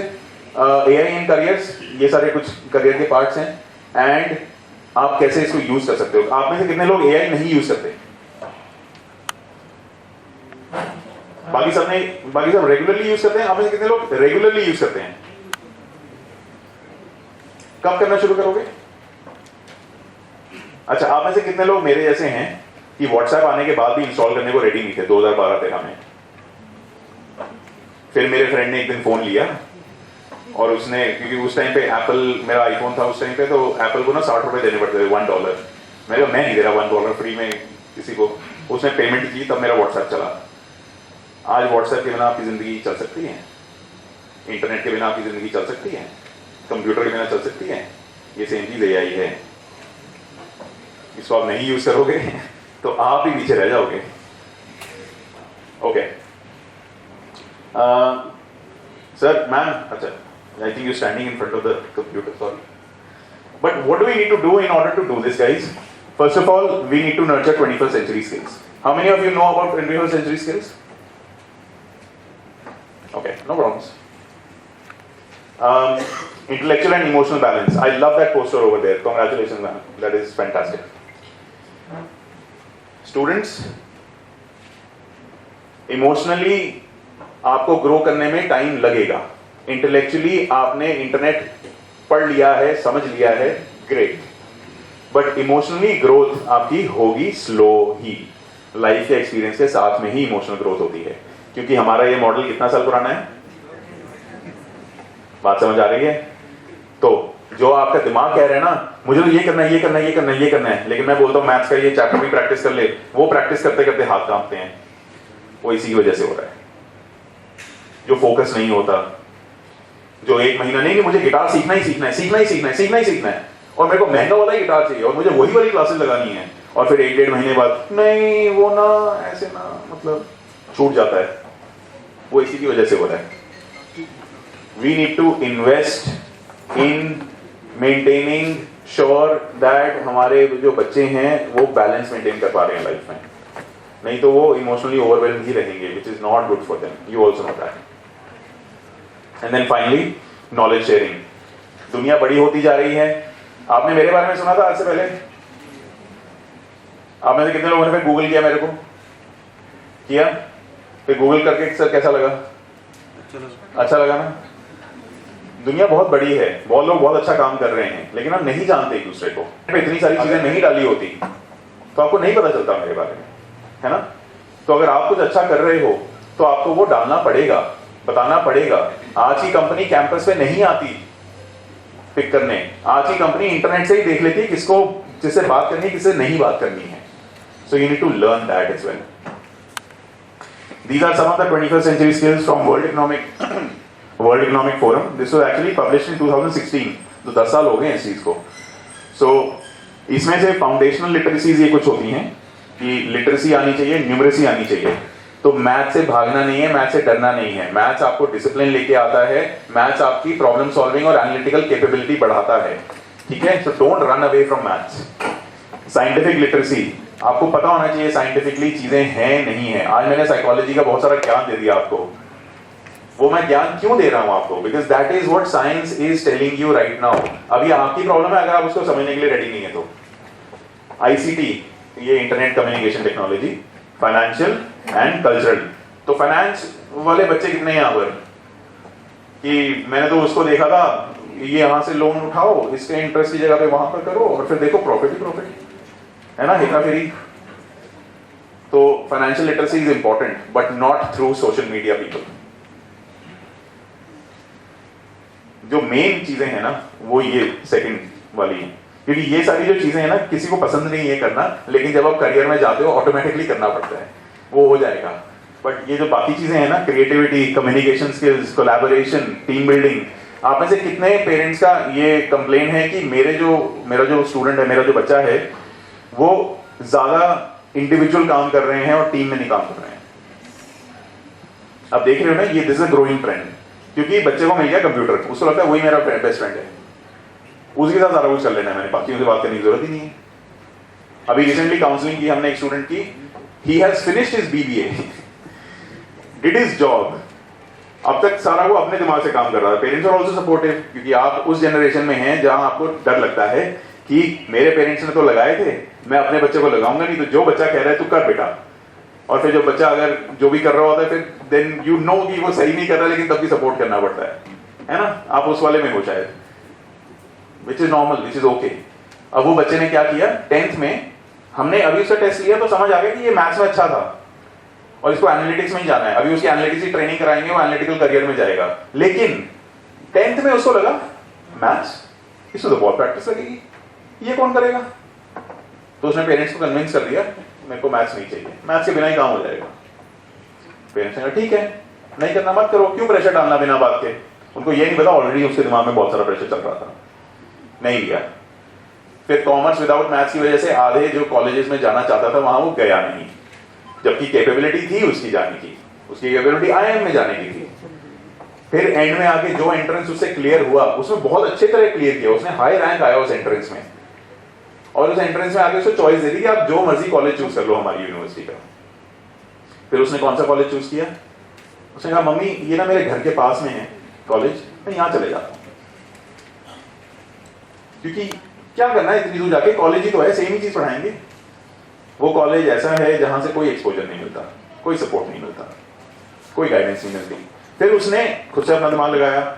एआई इन करियर्स, ये सारे कुछ करियर के पार्ट्स हैं, एंड आप कैसे इसको यूज कर सकते हो। आप में से कितने लोग एआई नहीं यूज करते? बाकी सब रेगुलरली यूज करते हैं। आप में से कितने लोग रेगुलरली यूज करते हैं? कब करना शुरू करोगे? अच्छा, आप में से कितने लोग मेरे जैसे हैं कि व्हाट्सएप आने के बाद भी इंस्टॉल करने को रेडी नहीं थे 2012-13 में? फिर मेरे फ्रेंड ने एक दिन फोन लिया और उसने, क्योंकि उस टाइम पे एप्पल, मेरा आईफोन था उस टाइम पे, तो एप्पल को ना $60 देने पड़ते थे, $1। मैं नहीं दे रहा $1 फ्री में किसी को। उसने पेमेंट की, तब मेरा व्हाट्सएप चला। आज व्हाट्सएप के बिना आपकी जिंदगी चल सकती है? इंटरनेट के बिना आपकी जिंदगी चल सकती है? कंप्यूटर के बिना चल सकती है? ये सेम चीज एआई है। इसको आप नहीं यूज करोगे तो आप ही पीछे रह जाओगे। ओके सर, मैम, अच्छा, I think you standing in front of the computer, sorry. But what do we need to do in order to do this, guys? First of all, we need to nurture 21st century skills. How many of you know about 21st century skills? Okay, no problems. Intellectual and emotional balance. I love that poster over there. Congratulations, man. That is fantastic. Students, emotionally आपको grow करने में time लगेगा। Intellectually आपने internet पढ़ लिया है, समझ लिया है, ग्रेट। बट इमोशनली ग्रोथ आपकी होगी स्लो ही। लाइफ के एक्सपीरियंस के साथ में ही इमोशनल ग्रोथ होती है। क्योंकि हमारा ये मॉडल कितना साल पुराना है? बात समझ आ रही है? तो जो आपका दिमाग कह रहा है ना, मुझे तो ये करना है, ये करना है, ये करना है, ये करना है, लेकिन मैं बोलता हूँ मैथ्स का ये चैप्टर भी प्रैक्टिस कर ले, वो प्रैक्टिस करते करते हाथ कांपते हैं। वो इसी की वजह से हो रहा है। जो फोकस नहीं होता, जो एक महीना नहीं कि मुझे गिटार सीखना ही सीखना है, सीखना ही सीखना है, सीखना ही सीखना है, और मेरे को महंगा वाला गिटार चाहिए और मुझे वही वाली क्लासेस लगानी है, और फिर 1-1.5 महीने बाद नहीं वो ना ऐसे ना, मतलब छूट जाता है। वो इसी की वजह से हो रहा है। We need to invest in maintaining sure that हमारे जो बच्चे हैं वो बैलेंस मेंटेन कर पा रहे हैं लाइफ में। नहीं तो वो इमोशनली ओवरवेल्म ही रहेंगे, which is not good for them, you also know that. And then finally knowledge sharing. दुनिया बड़ी होती जा रही है। आपने मेरे बारे में सुना था आज से पहले? आप में से कितने लोगों ने फिर गूगल किया मेरे को? किया? फिर गूगल करके सर कैसा लगा? अच्छा लगा ना? दुनिया बहुत बड़ी है, बहुत लोग बहुत अच्छा काम कर रहे हैं, लेकिन हम नहीं जानते एक दूसरे को। इतनी सारी चीजें नहीं डाली होती तो आपको नहीं पता चलता मेरे बारे में, है ना? तो अगर आप कुछ अच्छा कर रहे हो तो आपको वो डालना पड़ेगा, बताना पड़ेगा। आज की कंपनी कैंपस पे नहीं आती पिक करने, आज की कंपनी इंटरनेट से ही देख लेती है किसको, जिससे बात करनी है, किससे नहीं बात करनी है। So you need to learn that as well. These are some of the 21st century skills from World Economic Forum. This was actually published in 2016. तो 10 साल हो गए इस चीज को। So इसमें से फाउंडेशनल लिटरेसीज ये कुछ होती हैं कि लिटरेसी आनी चाहिए, न्यूमरेसी आनी चाहिए। तो मैथ से भागना नहीं है, मैथ से डरना नहीं है। मैथ्स आपको डिसिप्लिन लेके आता है, मैथ्स आपकी प्रॉब्लम सॉल्विंग और एनालिटिकल कैपेबिलिटी बढ़ाता है, ठीक है? So don't run away from maths. Scientific literacy, आपको पता होना चाहिए साइंटिफिकली चीजें हैं नहीं है। आज मैंने साइकोलॉजी का बहुत सारा ज्ञान दे दिया आपको। वो मैं ज्ञान क्यों दे रहा हूं आपको? Because that is what science is telling you right now. अभी आपकी प्रॉब्लम है, अगर आप उसको समझने के लिए रेडी नहीं है तो। आईसीटी, ये internet communication technology, financial and cultural. तो फाइनेंस वाले बच्चे कितने हैं यहाँ पर? कि मैंने तो उसको देखा था, ये यहां से लोन उठाओ, इसके इंटरेस्ट की जगह पे वहां पर करो और फिर देखो प्रॉफिट ही प्रॉफिट, है ना? हेरा फेरी। तो financial literacy is important but not through social media people. जो मेन चीजें हैं ना वो ये सेकंड वाली है, क्योंकि ये सारी जो चीजें हैं ना किसी को पसंद नहीं है करना, लेकिन जब आप करियर में जाते हो ऑटोमेटिकली करना पड़ता है, वो हो जाएगा। बट ये जो बाकी चीजें हैं ना, creativity, communication skills, collaboration, team building. आप में से कितने पेरेंट्स का ये कंप्लेन है कि मेरा जो स्टूडेंट है, मेरा जो बच्चा है, वो ज्यादा इंडिविजुअल काम कर रहे हैं और टीम में नहीं काम कर रहे हैं? अब देख रहे हो ना, ये this is a growing trend. क्योंकि बच्चे को मिल गया कंप्यूटर, उसको लगता है वही मेरा बेस्ट फ्रेंड है, उसके साथ सारा कुछ कर लेना है, मैंने बाकियों से बात करने की जरूरत ही नहीं है। अभी रिसेंटली काउंसलिंग की हमने एक स्टूडेंट की, he has finished his BBA, did his job. अब तक सारा वो अपने दिमाग से काम कर रहा है। पेरेंट्स आर आल्सो सपोर्टिव, क्योंकि आप उस जनरेशन में हैं जहां आपको डर लगता है कि मेरे पेरेंट्स ने तो लगाए थे, मैं अपने बच्चे को लगाऊंगा नहीं, तो जो बच्चा कह रहा है तू कर बेटा। और फिर जो बच्चा अगर जो भी कर रहा होता है, फिर देन यू नो कि वो सही नहीं कर रहा, लेकिन तब भी सपोर्ट करना पड़ता है ना? आप उस वाले में हो शायद, which is normal, which is okay. अब वो बच्चे ने क्या किया, 10th में हमने अभी उसका टेस्ट लिया तो समझ आ गया कि ये मैथ्स में अच्छा था और इसको एनालिटिक्स में ही जाना है। अभी उसकी एनालिटिक्स की ट्रेनिंग कराएंगे, वो एनालिटिकल करियर में जाएगा। लेकिन 10th में उसको लगा मैथ्स, इसको तो बहुत प्रैक्टिस लगेगी, ये कौन करेगा? तो उसने पेरेंट्स को कन्विंस कर दिया मेरे को मैथ्स नहीं चाहिए, मैथ्स के बिना ही काम हो जाएगा। पेरेंट्स ने कहा ठीक है, नहीं करना मत करो, क्यों प्रेशर डालना बिना बात के। उनको ये नहीं पता ऑलरेडी उसके दिमाग में बहुत सारा प्रेशर चल रहा था, नहीं लिया। फिर कॉमर्स विदाउट मैथ्स की वजह से आधे जो कॉलेजेस में जाना चाहता था वहां वो गया नहीं, जबकि कैपेबिलिटी थी उसकी जाने की, उसकी कैपेबिलिटी आईआईएम में जाने की थी। फिर एंड में आके जो एंट्रेंस उससे क्लियर हुआ, उसमें बहुत अच्छे तरह क्लियर किया, उसने हाई रैंक आया उस एंट्रेंस में, और उस एंट्रेंस में आगे उसको चॉइस दे दी कि आप जो मर्जी कॉलेज चूज कर लो हमारी यूनिवर्सिटी का। फिर उसने कौन सा कॉलेज चूज किया? उसने कहा मम्मी ये ना मेरे घर के पास में है कॉलेज, मैं यहाँ चले जाता हूँ, क्योंकि क्या करना है इतनी दूर जाके, कॉलेज ही तो है, सेम ही चीज पढ़ाएंगे। वो कॉलेज ऐसा है जहां से कोई एक्सपोजर नहीं मिलता, कोई सपोर्ट नहीं मिलता, कोई गाइडेंस नहीं मिलती। फिर उसने खुद से अपना दिमाग लगाया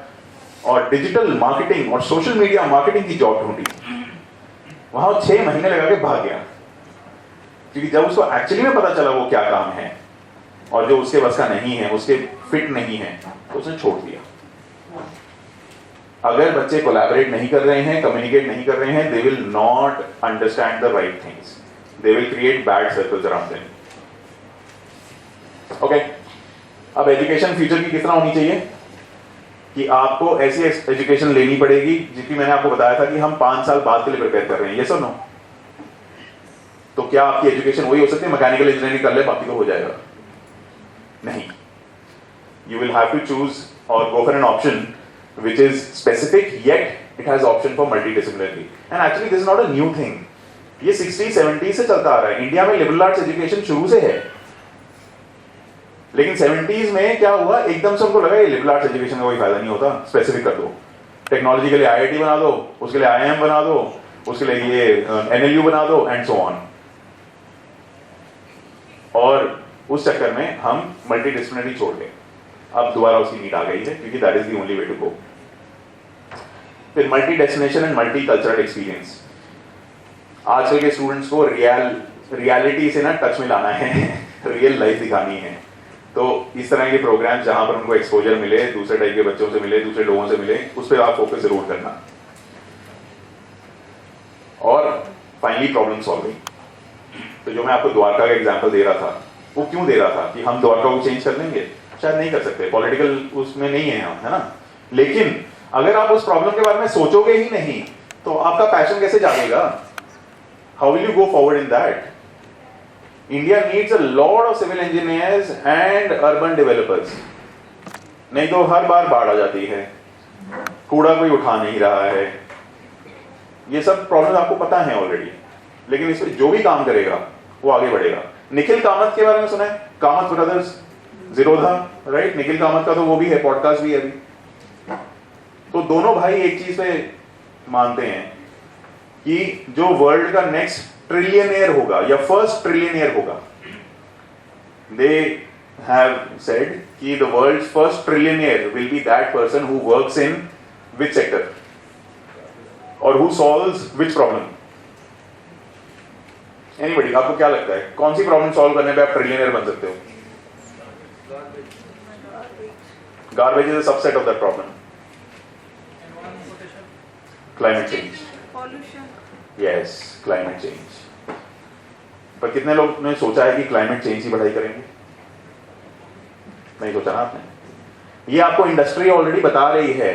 और डिजिटल मार्केटिंग और सोशल मीडिया मार्केटिंग की जॉब ढूंढी। वहां 6 महीने लगा के भाग गया, क्योंकि जब उसको एक्चुअली में पता चला वो क्या काम है और जो उसके बस का नहीं है, उसके फिट नहीं है, तो उसने छोड़ दिया। अगर बच्चे कोलैबोरेट नहीं कर रहे हैं, कम्युनिकेट नहीं कर रहे हैं, they will not understand the right things, they will create bad circles around them. Okay, अब एजुकेशन फ्यूचर की कितना होनी चाहिए कि आपको ऐसी एजुकेशन लेनी पड़ेगी जिसकी मैंने आपको बताया था कि हम 5 साल बाद के लिए प्रिपेयर कर रहे हैं, ये सुनो। तो क्या आपकी एजुकेशन वही हो सकती है मैकेनिकल इंजीनियरिंग कर ले बाकी तो हो जाएगा? नहीं, you will have to choose और go for an option which is specific yet it has option for multidisciplinary, and actually this is not a new thing, ये 60-70 से चलता आ रहा है। इंडिया में लिबरल आर्ट्स एजुकेशन शुरू से है, लेकिन 70s में क्या हुआ, एकदम से उनको लगा ये लिबरल आर्ट्स एजुकेशन का कोई फायदा नहीं होता, स्पेसिफिक कर दो, टेक्नोलॉजी के लिए IIT बना दो, उसके लिए IIM बना दो, उसके लिए ये NLU बना दो एंड सो ऑन। और उस चक्कर में हम मल्टीडिसिप्लिनरी छोड़ गए। अब दोबारा उसकी नीड आ गई है क्योंकि that is the only way to go. फिर multi destination and multi cultural experience. आजकल के स्टूडेंट्स को रियलिटी से ना टच में लाना है, रियल लाइफ दिखानी है। तो इस तरह के प्रोग्राम जहां पर उनको एक्सपोजर मिले, दूसरे टाइप के बच्चों से मिले, दूसरे लोगों से मिले, उस पर आप फोकस जरूर करना। और फाइनली प्रॉब्लम सॉल्विंग। तो जो मैं आपको द्वारका का एग्जांपल दे रहा था, वो क्यों दे रहा था कि हम द्वारका को चेंज कर लेंगे? शायद नहीं कर सकते, पॉलिटिकल उसमें नहीं है हम, है ना। लेकिन अगर आप उस प्रॉब्लम के बारे में सोचोगे ही नहीं तो आपका पैशन कैसे जागेगा? How will you go forward in that? India needs a lot of civil engineers and urban developers. नहीं तो हर बार बाढ़ आ जाती है, कूड़ा कोई उठा नहीं रहा है, ये सब प्रॉब्लम आपको पता है ऑलरेडी। लेकिन इस पर जो भी काम करेगा वो आगे बढ़ेगा। निखिल कामत के बारे में सुना है? Kamath brothers, Zerodha, right? निखिल कामत का तो वो भी है, पॉडकास्ट भी है अभी। तो दोनों भाई एक चीज पे मानते हैं कि जो वर्ल्ड का नेक्स्ट ट्रिलियनियर होगा या फर्स्ट ट्रिलियनियर होगा, दे हैव सेड कि the world's first trillionaire will be that person who works in which sector और who solves which problem. Anybody, आपको क्या लगता है कौन सी प्रॉब्लम सॉल्व करने पे आप ट्रिलियनियर बन सकते हो? Garbage is a subset of that problem. Climate change, yes, climate change. पर कितने लोग ने सोचा है कि क्लाइमेट चेंज की पढ़ाई करेंगे? नहीं सोचा ना आपने। ये आपको इंडस्ट्री ऑलरेडी बता रही है,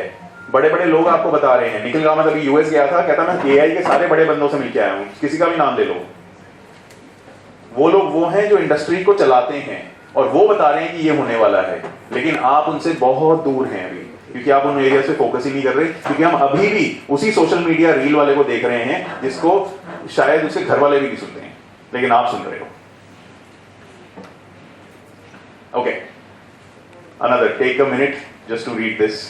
बड़े बड़े लोग आपको बता रहे हैं। निखिल कामत अभी यूएस गया था, कहता मैं AI के सारे बड़े बंदों से मिलके आया हूं, किसी का भी नाम ले लो। वो लोग वो हैं जो इंडस्ट्री को चलाते हैं और वो बता रहे हैं कि ये होने वाला है। लेकिन आप उनसे बहुत दूर हैं अभी, क्योंकि आप उन एरिया से फोकस ही नहीं कर रहे, क्योंकि हम अभी भी उसी सोशल मीडिया रील वाले को देख रहे हैं जिसको शायद उसके घर वाले भी नहीं सुनते हैं, लेकिन आप सुन रहे हो। Okay, another, take a minute just to read this.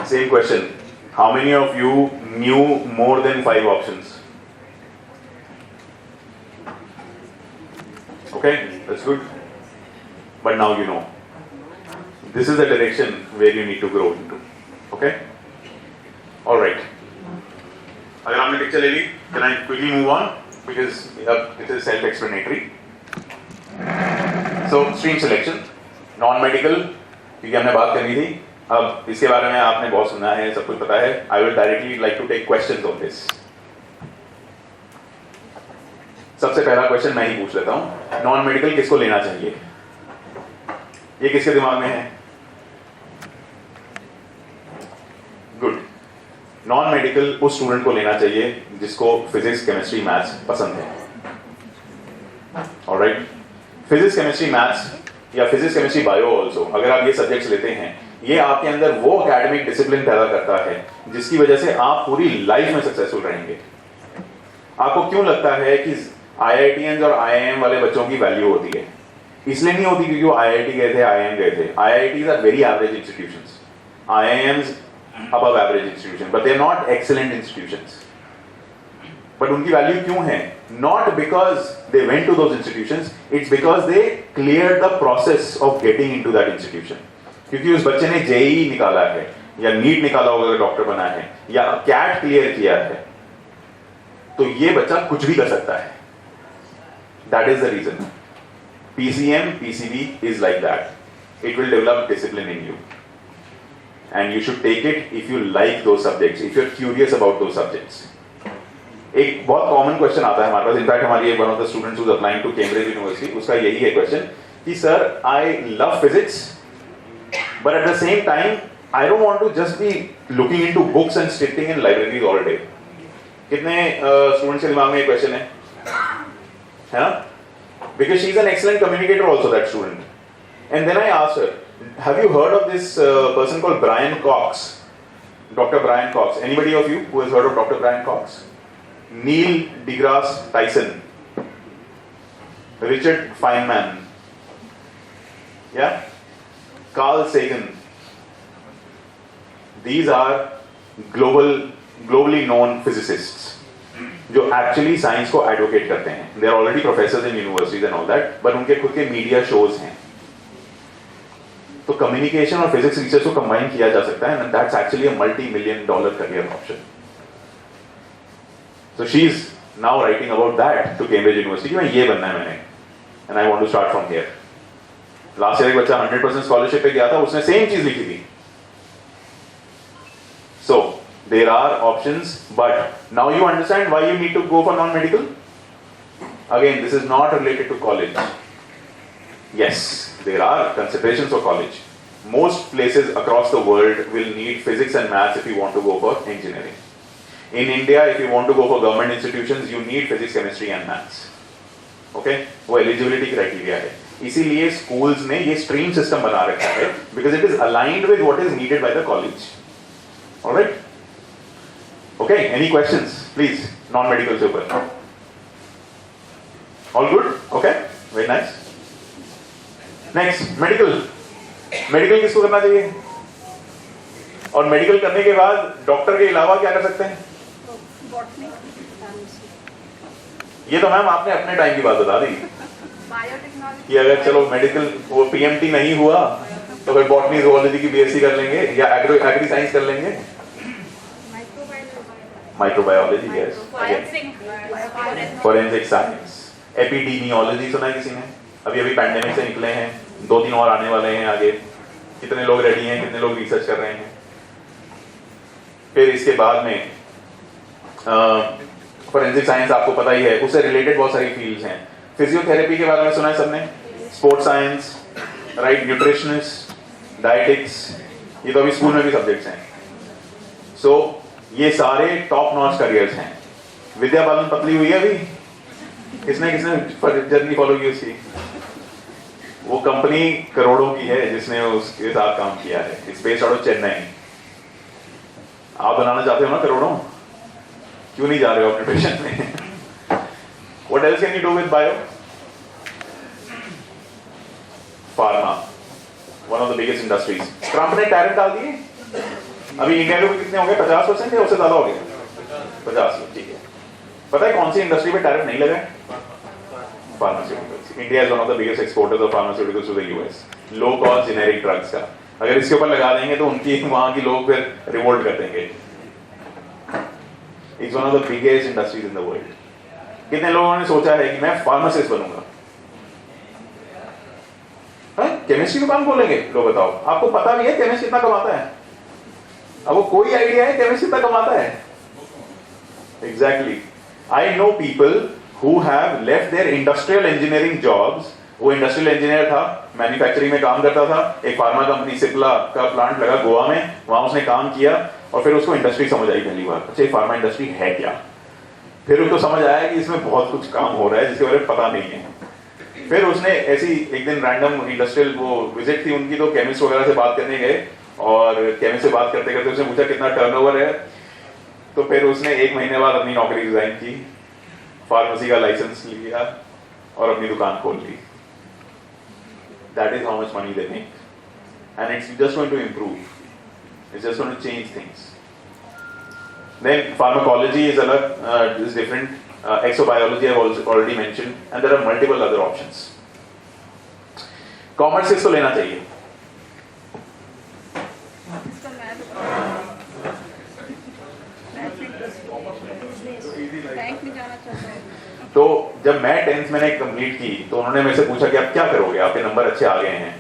Same question. How many of you knew more than 5 options? Okay, that's good. But now you know. This is the direction where you need to grow into. Okay? All right. अगर आपने picture ले ली, can I quickly move on? Because it is self-explanatory. So, stream selection, non-medical, क्योंकि हमने बात करनी थी। अब इसके बारे में आपने बहुत सुना है, सब कुछ पता है। I will directly like to take questions on this. सबसे पहला क्वेश्चन मैं ही पूछ लेता हूं, नॉन मेडिकल किसको लेना चाहिए? ये किसके दिमाग में है? गुड। नॉन मेडिकल उस स्टूडेंट को लेना चाहिए जिसको फिजिक्स, केमिस्ट्री, मैथ्स पसंद है। ऑलराइट, फिजिक्स, केमिस्ट्री, मैथ्स या फिजिक्स, केमिस्ट्री, बायो ऑल्सो, अगर आप ये सब्जेक्ट्स लेते हैं, ये आपके अंदर वो एकेडमिक डिसिप्लिन पैदा करता है जिसकी वजह से आप पूरी लाइफ में सक्सेसफुल रहेंगे। आपको क्यों लगता है कि IITians और IIM वाले बच्चों की वैल्यू होती है? इसलिए नहीं होती क्योंकि वो IIT गए थे, IIM गए थे। IITs are very average institutions, IIMs above average institution, but they are not excellent institutions. But उनकी वैल्यू क्यों है? Not because they went to those institutions, it's because they cleared the process of getting into that institution. क्योंकि उस बच्चे ने JEE निकाला है या नीट निकाला होगा अगर डॉक्टर बना है या कैट क्लियर किया है, तो ये बच्चा कुछ भी कर सकता है। That is the reason. PCM, PCB is like that. It will develop discipline in you. And you should take it if you like those subjects, if you're curious about those subjects. एक बहुत common question आता है हमारे पास, in fact हमारी one of the students who is applying to Cambridge University, उसका यही है क्वेश्चन कि sir I love physics but at the same time I don't want to just be looking into books and sitting in libraries all day. कितने students के दिमाग में ये question है ना? Because she is an excellent communicator also, that student. And then I asked her, have you heard of this person called Brian Cox? Dr. Brian Cox. Anybody of you who has heard of Dr. Brian Cox? Neil deGrasse Tyson, Richard Feynman, yeah, Carl Sagan. These are globally known physicists जो actually science को advocate करते हैं. They are already professors in universities and all that, but उनके खुद के media shows हैं. तो communication और फिजिक्स रिसर्च को कंबाइन किया जा सकता है, and that's actually a $multi-million career option. So she is now writing about that to Cambridge University. मैं ये बनना है मैंने, and I want to start from here. Last year एक बच्चा 100% स्कॉलरशिप पे गया था, उसने सेम चीज लिखी थी. सो there are options, but now you understand why you need to go for non-medical. Again, this is not related to college. Yes, there are considerations for college. Most places across the world will need physics and maths if you want to go for engineering. In India, if you want to go for government institutions, you need physics, chemistry and maths. Okay? वो eligibility criteria है. इसीलिए schools ने ये stream system बना रखा है, because it is aligned with what is needed by the college. All right? Okay, any questions? Please, non-medical super. All good? Okay, very nice. Next, medical. Medical किसको करना चाहिए? और मेडिकल करने के बाद डॉक्टर के अलावा क्या कर सकते हैं? ये तो मैम आपने अपने टाइम की बात बता दी कि अगर चलो मेडिकल वो पीएमटी नहीं हुआ तो फिर बॉटनी जूलॉजी की बीएससी कर लेंगे या एग्री साइंस कर लेंगे. Microbiology, yes, forensic science, epidemiology सुना है किसी ने? अभी पैंडेमिक से निकले हैं, 2-3 और आने वाले हैं आगे. कितने लोग रेडी हैं, कितने लोग रिसर्च कर रहे हैं? फिर इसके बाद में फोरेंसिक साइंस आपको पता ही है, उससे रिलेटेड बहुत सारी फील्ड्स हैं. फिजियोथेरेपी के बारे में सुना है सबने? Sports science, right, nutritionist, dietetics, ये तो अभी स्कूल में भी सब्जेक्ट्स हैं. सो ये सारे टॉप नॉच करियर्स हैं. विद्या बालन पतली हुई है अभी? किसने जर्नी फॉलो की उसकी? वो कंपनी करोड़ों की है जिसने उसके साथ काम किया है. It's based out of Chennai. आप बनाना चाहते हो ना करोड़ों? क्यों नहीं जा रहे हो अपने न्यूट्रिशन में? What else can you do with bio? Pharma, one of the biggest industries. Trump ने टैरिफ डाल दिए. अभी इंडिया में कितने हो गए? 50% या उससे ज्यादा हो गए? 50. ठीक है. पता है कौन सी इंडस्ट्री पे टैरिफ नहीं लगा? Pharmaceuticals. India is one of the biggest exporters of pharmaceuticals to the US. Low cost generic drugs का अगर इसके ऊपर लगा देंगे तो उनकी वहां की लोग फिर रिवोल्ट कर देंगे. It's one of the biggest industries in the world. कितने लोगों ने सोचा है कि मैं फार्मासिस्ट बनूंगा? केमिस्ट्री दुकान खोलेंगे? लोग बताओ, आपको पता भी है केमिस्ट कितना कमाता है? अब वो कोई आइडिया है केमिस्ट कितना कमाता है? Exactly. I know people who have left their industrial engineering jobs. वो इंडस्ट्रियल इंजीनियर था, मैन्युफैक्चरिंग में काम करता था. एक फार्मा कंपनी सिप्ला का प्लांट लगा गोवा में, वहां उसने काम किया और फिर उसको इंडस्ट्री समझ आई पहली बार. अच्छा, ये फार्मा इंडस्ट्री है क्या? फिर उसको समझ आया कि इसमें बहुत कुछ काम हो रहा है जिसके बारे में पता नहीं है. फिर उसने ऐसी एक दिन रैंडम इंडस्ट्रियल वो विजिट थी उनकी, तो केमिस्ट वगैरह से बात करने गए और केमिस्ट से बात करते करते उसने पूछा कितना टर्नओवर है. तो फिर उसने 1 महीने बाद अपनी नौकरी रिजाइन की, फार्मेसी का लाइसेंस लिया और अपनी दुकान खोल ली. That is how much money they make, and it's just going to improve. It's just going to change things. Then pharmacology is is different. Exobiology I have already mentioned, and there are multiple other options. Commerce किसको लेना चाहिए? तो जब मैं 10th मैंने complete की तो उन्होंने मेरे से पूछा कि आप क्या करोगे, आपके नंबर अच्छे आ गए हैं.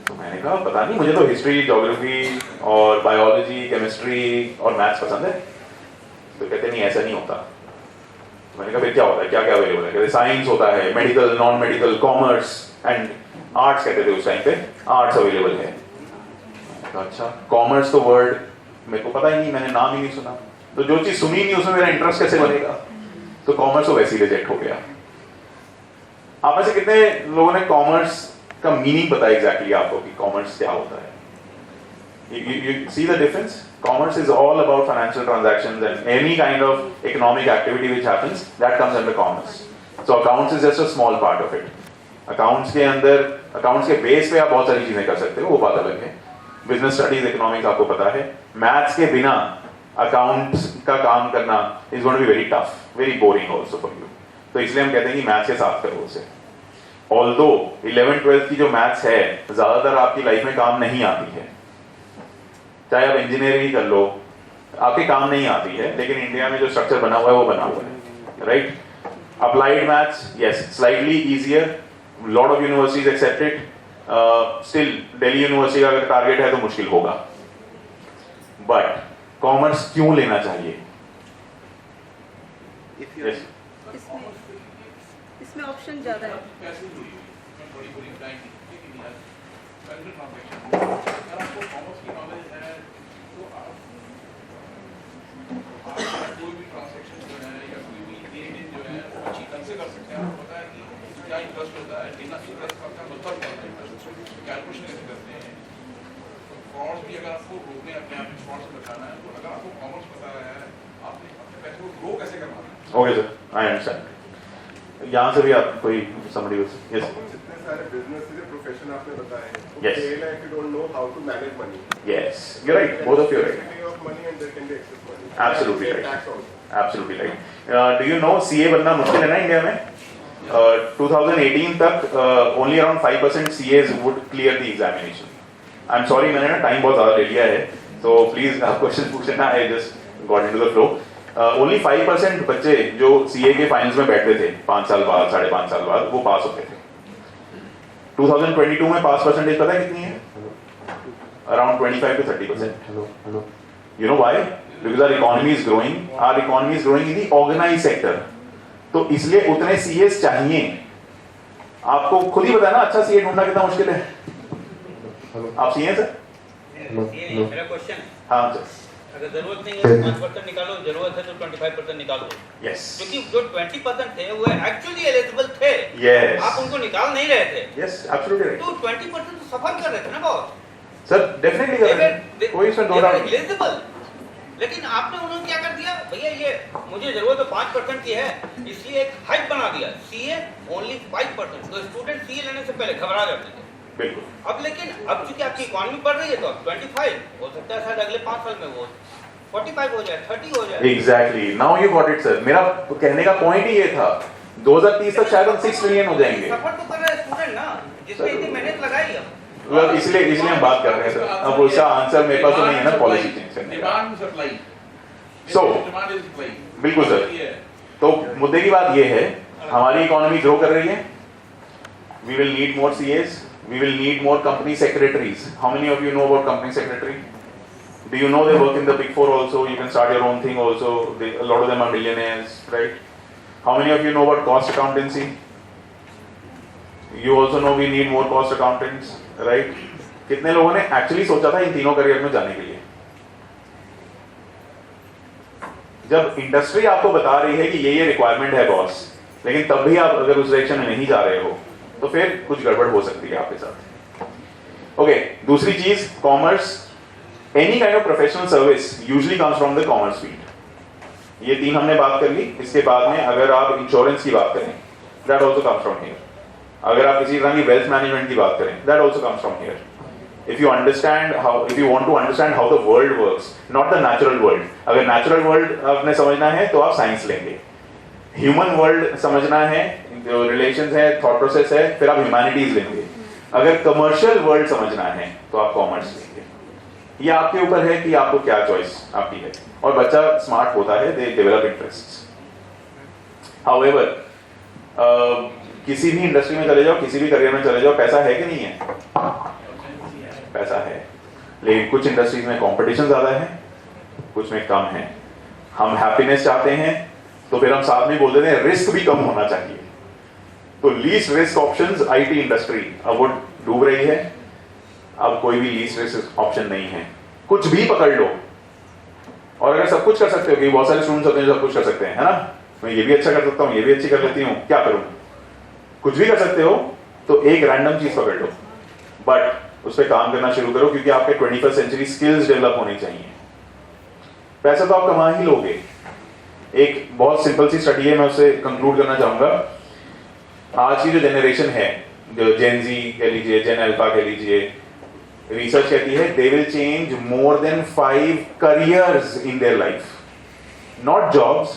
तो मैंने कहा पता नहीं, मुझे तो हिस्ट्री, ज्योग्राफी और बायोलॉजी, केमिस्ट्री और मैथ्स पसंद है. तो कहते नहीं ऐसा नहीं होता. तो मैंने कहा फिर क्या होता है, क्या क्या अवेलेबल है? कहते साइंस होता है, medical, non medical, commerce and arts. कहते थे उस टाइम पे आर्ट्स अवेलेबल है. अच्छा, कॉमर्स तो वर्ड मेरे को पता ही नहीं, मैंने नाम ही नहीं सुना. तो जो चीज सुनी नहीं उसमें मेरा इंटरेस्ट कैसे बनेगा? तो कॉमर्स तो वैसे ही रिजेक्ट हो गया. आप में से कितने लोगों ने कॉमर्स का मीनिंग पता है एग्जैक्टली आपको कि कॉमर्स क्या होता है? You see the difference? Commerce is all about financial transactions and any kind of economic activity which happens, that comes under commerce. So accounts is just a small part of it. Accounts के अंदर, accounts के base पे आप बहुत सारी चीजें कर सकते हो, वो बात अलग है. Business studies, economics आपको पता है. Maths के बिना accounts का काम करना is going to be very tough, very boring also for you. तो इसलिए हम कहते हैं कि मैथ्स के साथ करो उसे. Although 11th-12th की जो मैथ्स है ज्यादातर आपकी लाइफ में काम नहीं आती है, चाहे आप इंजीनियरिंग ही कर लो, आपके काम नहीं आती है, लेकिन इंडिया में जो स्ट्रक्चर बना हुआ है वो बना हुआ है, right? Applied maths, yes, slightly easier, lot of universities accept it, still Delhi University का अगर टारगेट है तो मुश्किल होगा. बट कॉमर्स क्यों लेना चाहिए? yes. इसमें ऑप्शन ज्यादा है. कोई भी ट्रांसैक्शन जो है या कोई भी लेन देन जो है वो अच्छी ढंग से कर सकते हैं. आपको पता है कि क्या इंटरेस्ट होता है, कितना इंटरेस्ट का मतलब क्या होता है, इंटरेस्ट कैलकुलेशन कैसे करते हैं. तो फ्रॉड भी अगर आपको रोकने, अपने आप फ्रॉड से बचाना है, तो अगर आपको कॉमर्स पता है, आपने अपने पैसे को ग्रो कैसे करना है. Okay sir, I understand. यहाँ से भी आप कोई समरी हो? यस. जितने सारे बिजनेस के प्रोफेशन आपने बताए, Yes. फेल है if you don't know how to manage money. Yes, you're right. Both of you are right. There can be of money and there can be excess money. Absolutely And right. tax also. Absolutely right. Do you know CA बनना मुश्किल है ना India में? 2018 तक only around 5% CAs would clear the examination. I'm sorry, मैंने ना time बहुत ज़्यादा ले लिया है, so please आप क्वेश्चन पूछ लेना. I just got into the flow. Only 5% बच्चे जो CA के फाइनल्स में बैठते थे 5 साल बाद, 5.5 साल बाद, वो पास होते थे. 2022 में पास परसेंटेज पता है कितनी है? Around 25 to 30%. You know why? Because our economy is growing. Our economy is growing in the organized sector. तो इसलिए उतने CAs चाहिए. आपको खुद ही पता है ना, अच्छा CA ढूंढना कितना मुश्किल है. आप CA हैं सर? मेरा क्वेश्चन, हाँ सर. अगर जरूरत नहीं है तो 5% निकालो, जरूरत है तो 25% निकाल दो. Yes. क्योंकि जो 20% थे वो एक्चुअली एलिजिबल थे. Yes. आप उनको निकाल नहीं रहे थे. Yes, absolutely right. तो 20% तो सफर कर रहे थे ना बहुत. सर डेफिनेटली कर रहे हैं. कोई इसमें दो डाउट नहीं. एलिजिबल, लेकिन आपने उन्होंने क्या कर दिया, भैया ये मुझे जरूरत तो 5% की है, इसलिए एक हाइट बना दिया, CA ओनली 5%. तो स्टूडेंट CA लेने से पहले घबरा जाते थे. बिल्कुल. अब लेकिन अब चूंकि आपकी इकोनॉमी बढ़ रही है तो अब 25 हो सकता है, शायद अगले 5 साल में वो 45 हो जाए, 30 हो जाए. Exactly. Now you got it, sir. मेरा कहने का पॉइंट ही ये था. 2030 तक शायद हम 6 ट्रिलियन हो जाएंगे. सफर तो कर रहे हैं स्टूडेंट ना, जिसमें इतनी मेहनत लगाई अब. मतलब इसलिए हम बात कर रहे हैं सर. अब उसका आंसर मेरे पास तो नहीं है ना पॉलिसी चेंज करने का. Demand supply. So, demand is supply. बिल्कुल सर. तो मुद्दे की बात ये है, हमारी इकोनॉमी ग्रो कर रही है. We will need more CAs. We will need more company secretaries. How many of you know about company secretary? Do you know they work in the Big Four also? You can start your own thing also. A lot of them are millionaires, right? How many of you know about cost accountancy? You also know we need more cost accountants, right? कितने लोगों ने actually सोचा था इन तीनों career में जाने के लिए? जब इंडस्ट्री आपको बता रही है कि ये रिक्वायरमेंट है बॉस, लेकिन तब भी आप अगर उस डायरेक्शन में नहीं जा रहे हो तो फिर कुछ गड़बड़ हो सकती है आपके साथ. ओके, दूसरी चीज, commerce, any kind of professional service usually comes from the commerce field. ये 3 हमने बात कर ली. इसके बाद में अगर आप इंश्योरेंस की बात करें, that also comes from here. अगर आप किसी तरह की वेल्थ मैनेजमेंट की बात करें, that also comes from here. If you want to understand how the world works, not the natural world. अगर natural world आपने समझना है तो आप साइंस लेंगे. ह्यूमन वर्ल्ड समझना है, जो रिलेशंस है, थॉट प्रोसेस है, फिर आप ह्यूमैनिटीज लेंगे. अगर कमर्शियल वर्ल्ड समझना है तो आप कॉमर्स लेंगे. ये आपके ऊपर है कि आपको क्या चॉइस आपकी है. और बच्चा स्मार्ट होता है, दे डेवलप इंटरेस्ट्स. हाउएवर, किसी भी इंडस्ट्री में चले जाओ, किसी भी करियर में चले जाओ, पैसा है कि नहीं है? पैसा है. लेकिन कुछ इंडस्ट्रीज में कंपटीशन ज्यादा है, कुछ में कम है. हम हैप्पीनेस चाहते हैं तो फिर हम साथ में बोल देते हैं रिस्क भी कम होना चाहिए. तो least risk options IT industry अब वो डूब रही है. अब कोई भी लीस्ट रिस्क ऑप्शन नहीं है. कुछ भी पकड़ लो. और अगर सब कुछ कर सकते हो, कि बहुत सारे स्टूडेंट्स होते हैं जो सब कुछ कर सकते हैं, है ना, मैं ये भी अच्छा कर सकता हूँ, ये भी अच्छी कर लेती हूँ, क्या करूँ, कुछ भी कर सकते हो, तो एक रैंडम चीज पकड़ लो. बट उस पर काम करना शुरू करो, क्योंकि आपके 21st सेंचुरी स्किल्स डेवलप होनी चाहिए। पैसा तो आप कमा ही लोगे। एक बहुत सिंपल सी स्टडी है, मैं उससे कंक्लूड करना चाहूंगा। आज की जो जनरेशन है, जो जेन जी कह लीजिए, जेन अल्फा कह लीजिए, रिसर्च कहती है they will change more than 5 careers in their life, not jobs.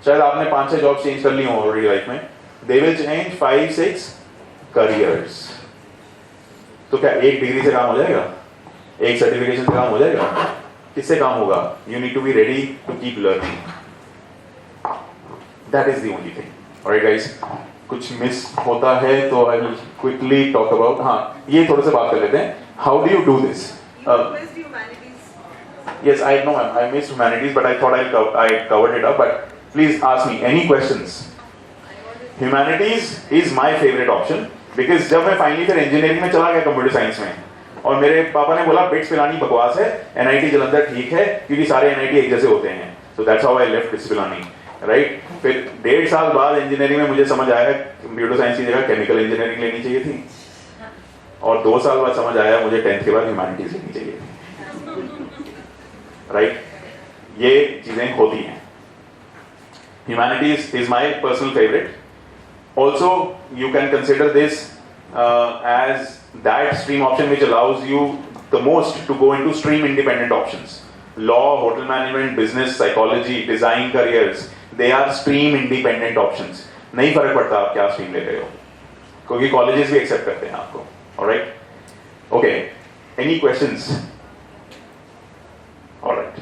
शायद आपने 5-6 जॉब्स चेंज कर ली हो ऑलरेडी लाइफ में, दे विल चेंज 5-6 करियर्स। तो क्या एक डिग्री से काम हो जाएगा? एक सर्टिफिकेशन से काम हो जाएगा? किससे काम होगा? You need to be ready to keep learning, that is the only thing. Alright guys, कुछ मिस होता है तो I will quickly talk about, हाँ ये थोड़ा सा बात कर लेते हैं। How do you do this? Yes, I know I missed humanities, but I thought I covered it up. But please ask me any questions. Humanities is my favorite option because जब मैं फाइनली फिर engineering में चला गया computer science में, और मेरे पापा ने बोला बिट्स पिलानी बकवास है, NIT जलंधर ठीक है क्योंकि सारे NIT एक जैसे होते हैं। So that's how I left bits Pilani, right? फिर 1.5 साल बाद इंजीनियरिंग में मुझे समझ आया कंप्यूटर साइंस की जगह केमिकल इंजीनियरिंग लेनी चाहिए थी, और 2 साल बाद समझ आया मुझे 10th के बाद ह्यूमैनिटीज लेनी चाहिए थी, राइट? ये चीजें होती हैं। Humanities is my personal favorite. Also, you can consider this as that stream option which allows you the most to go into stream independent options. Law, hotel management, business, psychology, design careers, they are stream independent options. नहीं फर्क पड़ता आप क्या stream ले रहे हो, क्योंकि colleges भी एक्सेप्ट करते हैं आपको। Alright, okay, any questions? Alright,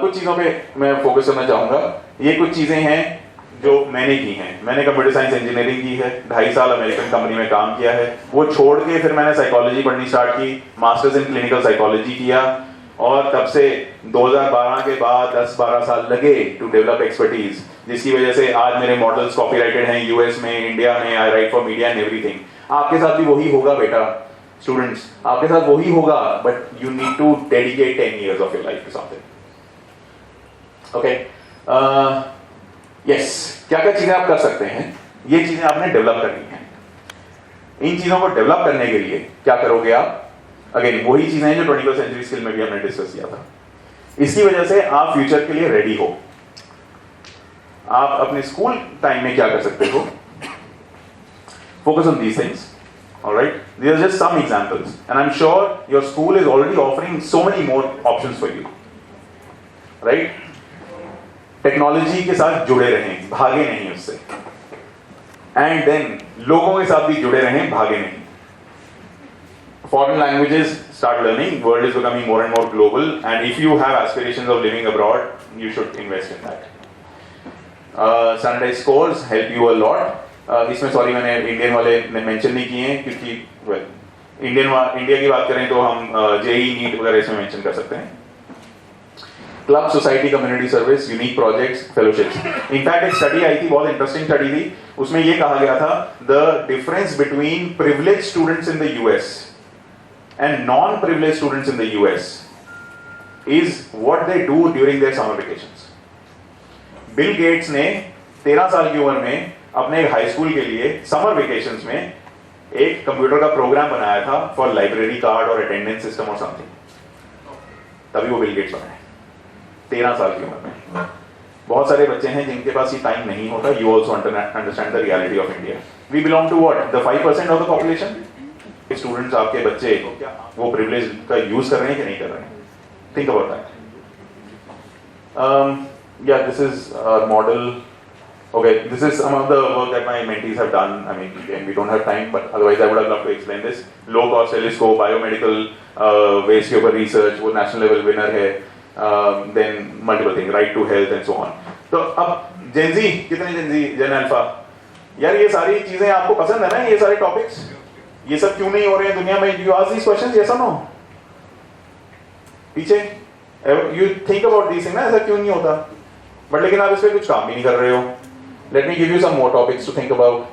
कुछ चीजों पे मैं फोकस करना चाहूंगा। ये कुछ चीजें हैं जो मैंने की हैं। मैंने कंप्यूटर साइंस इंजीनियरिंग की है, 2.5 साल अमेरिकन कंपनी में काम किया है, वो छोड़ के फिर मैंने साइकोलॉजी पढ़नी स्टार्ट की, मास्टर्स इन क्लिनिकल साइकोलॉजी किया, और तब से 2012 के बाद 10-12 साल लगे टू डेवलप एक्सपर्टीज, जिसकी वजह से आज मेरे मॉडल्स कॉपीराइटेड हैं यूएस में, इंडिया में, I write for media and everything. आपके साथ भी वही होगा बेटा, स्टूडेंट्स, आपके साथ वही होगा, but you need to dedicate 10 years of your life to something. Okay, yes, क्या क्या चीजें आप कर सकते हैं, ये चीजें आपने डेवलप करनी है। इन चीजों को डेवलप करने के लिए क्या करोगे आप? अगेन वही चीजें हैं जो 21st सेंचुरी स्किल में भी हमने डिस्कस किया था। इसकी वजह से आप फ्यूचर के लिए रेडी हो। आप अपने स्कूल टाइम में क्या कर सकते हो? Focus on these things, alright? These are just some examples, and I'm sure your school is already offering so many more options for you, right? Technology के साथ जुड़े रहें, भागे नहीं उससे, एंड देन लोगों के साथ भी जुड़े रहें, भागे नहीं। Foreign languages, start learning. World is becoming more and more global, and if you have aspirations of living abroad, you should invest in that. Standardized scores help you a lot. इसमें sorry मैंने Indian वाले mention नहीं किए हैं, क्योंकि India की बात करें तो हम JEE नीट वगैरह इसमें मेंशन कर सकते हैं। Club, society, community service, unique projects, fellowships. In fact एक स्टडी आई थी, बहुत इंटरेस्टिंग स्टडी थी, उसमें ये कहा गया था the difference between privilege students in the US and non-privileged students in the US is what they do during their summer vacations. Bill Gates ने 13 साल की उम्र में अपने हाई स्कूल के लिए समर वेकेशंस में एक कंप्यूटर का प्रोग्राम बनाया था फॉर लाइब्रेरी कार्ड और अटेंडेंस सिस्टम और समथिंग। तभी वो बिल गेट्स बनाए 13 साल की उम्र में। बहुत सारे बच्चे हैं जिनके पास ये टाइम नहीं होता। You also understand the reality of India. We belong to what, the 5% of the population. Students आपके बच्चे वो प्रिविलेज का यूज कर रहे हैं कि नहीं कर रहे हैं? Think about that. Yeah, this is our model. Okay, this is some of the work that my mentees have done. I mean, again, we don't have time, but otherwise I would have loved to explain this. Low cost telescope, biomedical waste के ऊपर research, वो national level winner है. Then multiple things, right to health and so on. तो अब Gen Z, कितने Gen Z, Gen Alpha? यार ये सारी चीजें आपको पसंद है ना? ये सारे topics? ये सब क्यों नहीं हो रहे हैं दुनिया में? You ask these questions, yes or no? पीछे you think about these things ना, ऐसा क्यों नहीं होता? But लेकिन आप इस पे कुछ काम भी नहीं कर रहे हो। Let me give you some more topics to think about.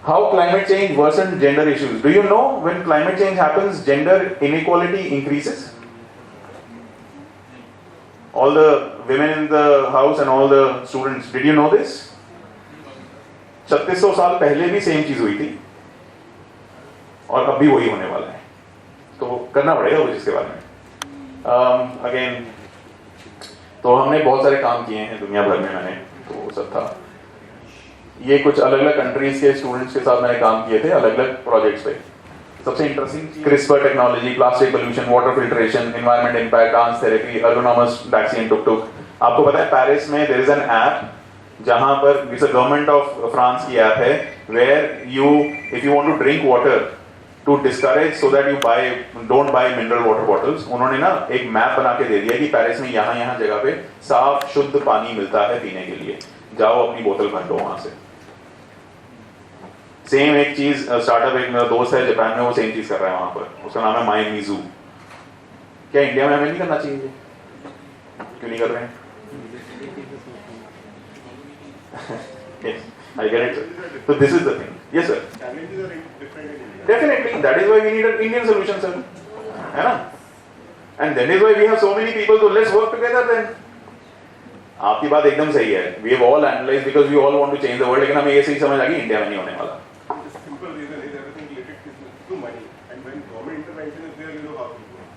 How climate change worsens gender issues. Do you know when climate change happens, gender inequality increases? All the women in the house and all the students, did you know this? 3600 साल पहले भी same चीज हुई थी और अब भी वही होने वाला है। करना पड़ेगा कुछ इसके बारे में। अगेन तो हमने बहुत सारे काम किए हैं दुनिया भर में, मैंने तो वो सब था। ये कुछ अलग अलग कंट्रीज के स्टूडेंट्स के साथ मैंने काम किए थे अलग अलग प्रोजेक्ट्स पे। सबसे interesting CRISPR technology, plastic pollution, water filtration, environment impact, dance therapy, autonomous vaccine, tuk tuk. आपको पता है पेरिस में देयर इज एन ऐप जहां पर it's a government of France की ऐप है where you if you want to drink water to discourage so that you don't buy mineral water bottles, उन्होंने ना एक मैप बना के दे दिया कि पेरिस में यहाँ यहाँ जगह पे साफ शुद्ध पानी मिलता है पीने के लिए, जाओ अपनी बोतल भर लो वहां से। सेम एक चीज स्टार्टअप एक मेरा दोस्त है जापान में, वो सेम चीज कर रहा है वहां पर, उसका नाम है माइमिजू। क्या इंडिया में हमें नहीं करना चाहिए? क्यों नहीं कर रहे हैं? I get it, sir. So this is the thing. Yes, sir. Challenges are different in India. Definitely, that is why we need an Indian solution, sir. है ना? And that is why we have so many people. So let's work together then. आपकी बात एकदम सही है. We have all analyzed because we all want to change the world. लेकिन हमें ये सही समझ आ गई इंडिया में नहीं होने वाला. The simple reason is everything related to money. And when government intervention is there, you know how to do it.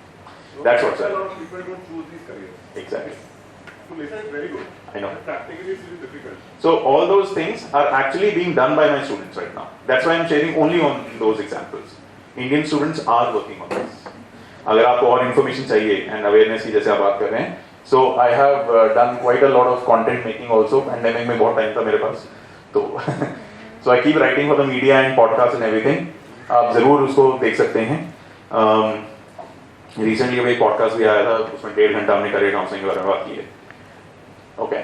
So That's what, sir. a lot of people don't choose these careers. Exactly. So listen is very good. I know. But practically it's really difficult. So all those things are actually being done by my students right now. That's why I'm sharing only on those examples. Indian students are working on this. अगर आपको और information चाहिए and awareness की जैसे आप बात कर रहे हैं, so I have done quite a lot of content making also. Pandemic में बहुत time था मेरे पास, तो so I keep writing for the media and podcasts and everything. आप जरूर उसको देख सकते हैं. Recently अभी एक podcast भी आया था, उसमें 1.5 घंटा हमने career counseling के बारे में बात की है. Okay.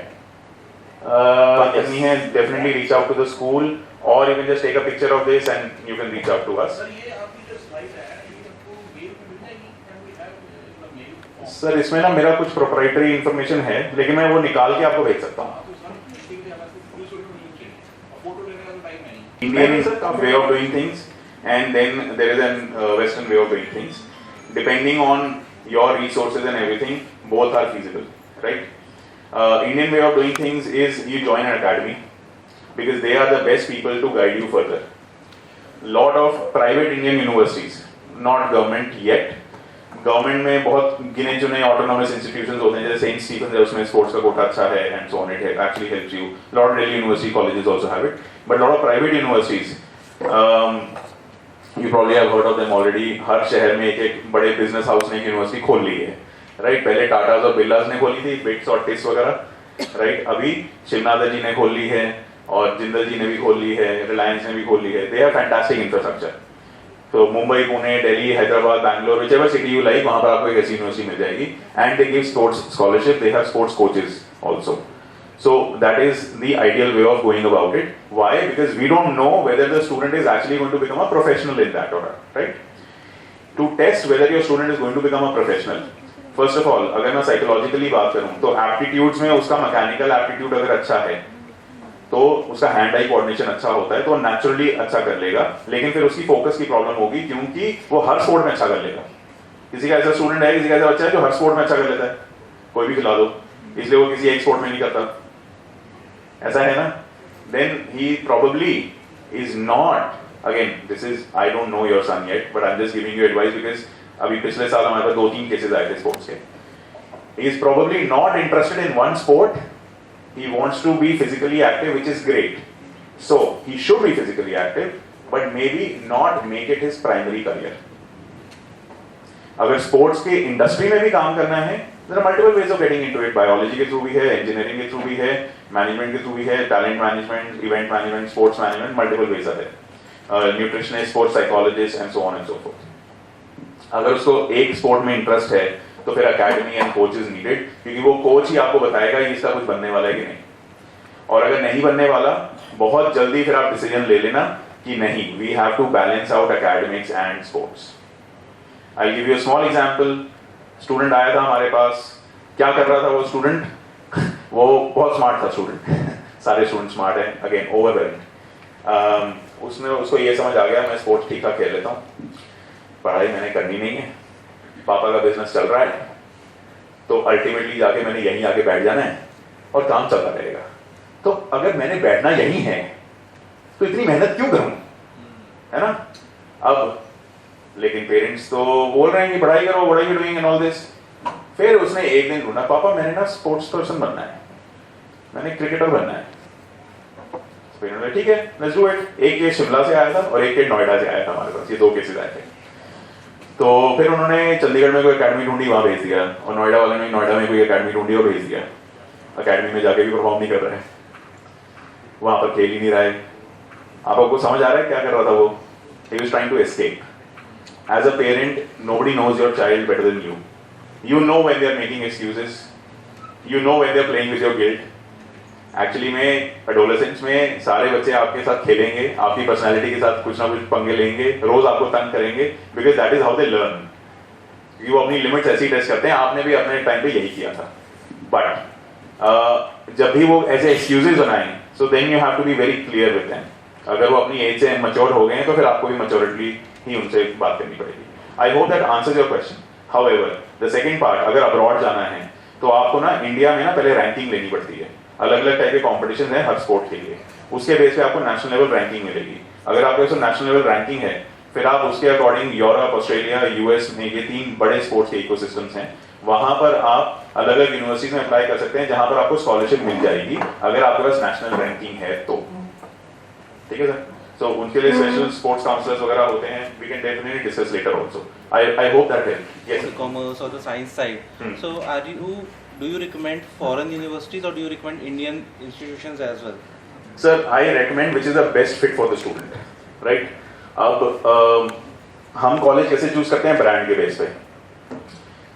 Definitely reach out to the school, or you can just take a picture of this and you can reach out to us. Sir ये आपकी जो स्लाइड है ये आपको मेल पे मिल जाएगी? Can we have the mail? Sir इसमें ना मेरा कुछ proprietary information है, लेकिन मैं वो निकाल के आपको भेज सकता हूँ. तो सर मीटिंग में हमें फुल स्टोरी मिलनी चाहिए. फोटो लेने का तो टाइम है नहीं. Indian way of doing things, and then there is a Western way of doing things. Depending on your resources and everything, both are feasible, right? Indian way of doing things is you join an academy because they are the best people to guide you further. Lot of private Indian universities, not government yet. Government में बहुत गिने चुने autonomous institutions होते हैं, जैसे Saint Stephen's है, उसमें sports का कोटा अच्छा है and so on. It actually helps you. Lot of Delhi university colleges also have it, but lot of private universities. You probably have heard of them already. हर शहर में एक बड़े business house ने एक university खोल ली है. राइट पहले टाटाज और बिरलाज ने खोली थी, बिट्स और टिस वगैरह, राइट अभी शिवनाथ जी ने खोल ली है और जिंदल जी ने भी खोल ली है, रिलायंस ने भी खोल ली है. They have fantastic infrastructure. तो Mumbai, Pune, Delhi, Hyderabad, Bangalore, whichever city you like, वहां पर आपको एक ऐसी यूनिवर्सिटी मिल जाएगी. And they give sports scholarship, they have sports coaches also. So that is the ideal way of going about it. Why? Because we don't know whether the student is actually going to become a professional in that or not, right? To test whether your student is going to become a professional, first of all अगर मैं psychologically बात करूं तो aptitudes में उसका mechanical aptitude अगर अच्छा है तो उसका हैंड आई कोऑर्डिनेशन अच्छा होता है तो नेचुरली अच्छा कर लेगा. लेकिन फिर उसकी फोकस की प्रॉब्लम होगी क्योंकि वो हर स्पोर्ट में अच्छा कर लेगा. किसी का ऐसा स्टूडेंट है, किसी का ऐसा बच्चा है जो हर स्पोर्ट में अच्छा कर लेता है, कोई भी खिला दो, इसलिए वो किसी एक स्पोर्ट में नहीं करता, ऐसा है ना. Then he probably is not, again this is I don't know your son yet but I am just giving you advice because अभी पिछले साल हमारे पास 2-3 केसेस आए थे स्पोर्ट्स के. He is probably not interested in one sport, he wants to be physically active, which is great, so he should be physically active but maybe not make it his primary career. अगर sports के industry में भी काम करना है, there are multiple ways of getting into it. Biology के through भी है, इंजीनियरिंग के थ्रू भी है, मैनेजमेंट के थ्रू भी है, talent management, event management, sports management, multiple ways are there, nutritionist, sports psychologist and so on and so forth. अगर उसको एक स्पोर्ट में इंटरेस्ट है तो फिर academy and coach is needed, क्योंकि वो कोच ही आपको बताएगा कि इसका कुछ बनने वाला है कि नहीं. और अगर नहीं बनने वाला, बहुत जल्दी फिर आप डिसीजन ले लेना कि नहीं, we have to balance out academics and sports. I give you a small example. Student आया था हमारे पास, क्या कर रहा था वो स्टूडेंट? वो बहुत स्मार्ट था स्टूडेंट. सारे स्टूडेंट स्मार्ट हैं, अगेन ओवरवेल्म्ड. उसने उसको ये समझ आ गया मैं स्पोर्ट्स ठीक ठाक खेल लेता हूँ, पढ़ाई मैंने करनी नहीं है, पापा का बिजनेस चल रहा है, तो अल्टीमेटली जाके मैंने यहीं आके बैठ जाना है और काम चलता रहेगा. तो अगर मैंने बैठना यहीं है तो इतनी मेहनत क्यों करूं, है ना. अब लेकिन पेरेंट्स तो बोल रहे हैं कि पढ़ाई करो, what are you doing and all this. फिर उसने एक दिन ढूंढा, पापा मैंने ना स्पोर्ट्स पर्सन बनना है, मैंने क्रिकेटर बनना है। फिर उन्होंने ठीक है लेट्स डू इट। एक केस शिमला से आया था और एक केस नोएडा से आया था हमारे पास, ये 2 केसेस आए थे। तो फिर उन्होंने चंडीगढ़ में कोई एकेडमी ढूंढी, वहां भेज दिया, और नोएडा वाले ने नोएडा में कोई एकेडमी ढूंढी और भेज दिया। एकेडमी में जाके भी परफॉर्म नहीं कर रहे हैं, वहां पर खेल ही नहीं रहे। आपको समझ आ रहा है क्या कर रहा था वो? He was trying to escape. As a parent, nobody knows your child better than you. You know when they are making excuses. You know when they are playing with your guilt. Actually में adolescence में सारे बच्चे आपके साथ खेलेंगे, आपकी personality के साथ कुछ ना कुछ पंगे लेंगे, रोज आपको तंग करेंगे, because that is how they learn. वो अपनी लिमिट्स ऐसे ही टेस्ट करते हैं, आपने भी अपने टाइम पे यही किया था। बट जब भी वो ऐसे एक्सक्यूजेज बनाएं, so then you have to be very clear with them. अगर वो अपनी एज से मैच्योर हो गए हैं तो फिर आपको भी मैच्योरिटी ही उनसे बात करनी पड़ेगी। I hope that answers your question. However the second part, अगर अब्रॉड जाना है तो आपको ना इंडिया में ना पहले रैंकिंग लेनी पड़ती है। अलग अलग टाइप के कॉम्पिटिशन है हर स्पोर्ट के लिए, उसके बेस पे आपको नेशनल लेवल रैंकिंग मिलेगी। अगर आपके पास नेशनल लेवल रैंकिंग है, फिर आप उसके अकॉर्डिंग यूरोप, ऑस्ट्रेलिया, यूएस में, ये 3 बड़े स्पोर्ट्स के इकोसिस्टम्स हैं, वहां पर आप अलग अलग यूनिवर्सिटीज में अप्लाई कर सकते हैं, जहां पर आपको स्कॉलरशिप मिल जाएगी अगर आपके पास नेशनल रैंकिंग है तो। ठीक है सर? So उनके लिए स्पेशल स्पोर्ट्स काउंसलर्स वगैरह होते हैं, we can definitely discuss later also. I hope that helps. Yes. The commerce or the science side. So do you recommend foreign universities or do you recommend Indian institutions as well? Sir, I recommend which is the best fit for the student, right? अब हम college कैसे choose करते हैं? Brand के base पे।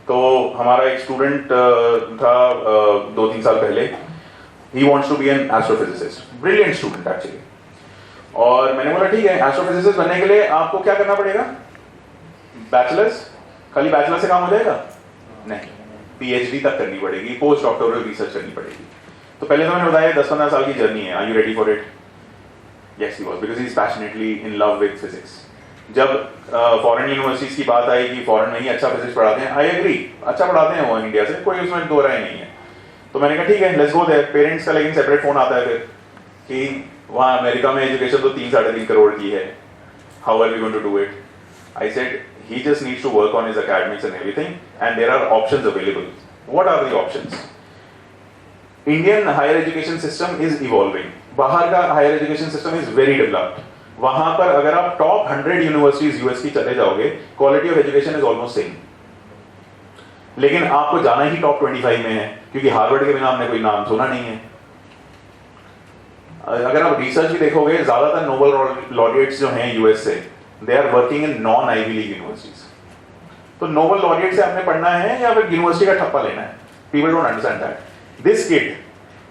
तो हमारा एक स्टूडेंट था 2-3 साल पहले, he wants to be an astrophysicist, brilliant student actually. और मैंने बोला ठीक है, एस्ट्रोफिजिसिस्ट बनने के लिए आपको क्या करना पड़ेगा? बैचलर्स? खाली बैचलर से काम हो जाएगा? नहीं, पीएचडी तक करनी पड़ेगी, पोस्ट डॉक्टोरल रिसर्च करनी पड़ेगी। तो पहले तो मैंने बताया 10-15 साल की जर्नी है। Are you ready for it? Yes he was, because he is passionately in love with physics. जब फॉरेन यूनिवर्सिटीज की बात आई कि फॉरेन में ही अच्छा फिजिक्स पढ़ाते हैं, आई एग्री, अच्छा पढ़ाते हैं वो इंडिया से, कोई उसमें 2 राय नहीं है। तो मैंने कहा ठीक है लेट्स गो देयर। पेरेंट्स का लेकिन सेपरेट फोन आता है फिर कि वहाँ अमेरिका में एजुकेशन तो 3-3.5 करोड़ की है, how are we going to do it? I said he just needs to work on his academics and everything, and there are options available. What are the options? Indian higher education system is evolving. बाहर का higher education system is very developed. वहाँ पर अगर आप top 100 universities US की चले जाओगे, quality of education is almost same. लेकिन आपको जाना ही top 25 में है, क्योंकि हार्वर्ड के बिना हमने कोई नाम सुना नहीं है। अगर आप रिसर्च भी देखोगे, ज्यादातर नोबेल लॉरिएट्स जो हैं यूएस से, they are working in non Ivy League universities. तो नोबेल लॉरिएट से आपने पढ़ना है या फिर यूनिवर्सिटी का ठप्पा लेना है? People don't understand that. This kid,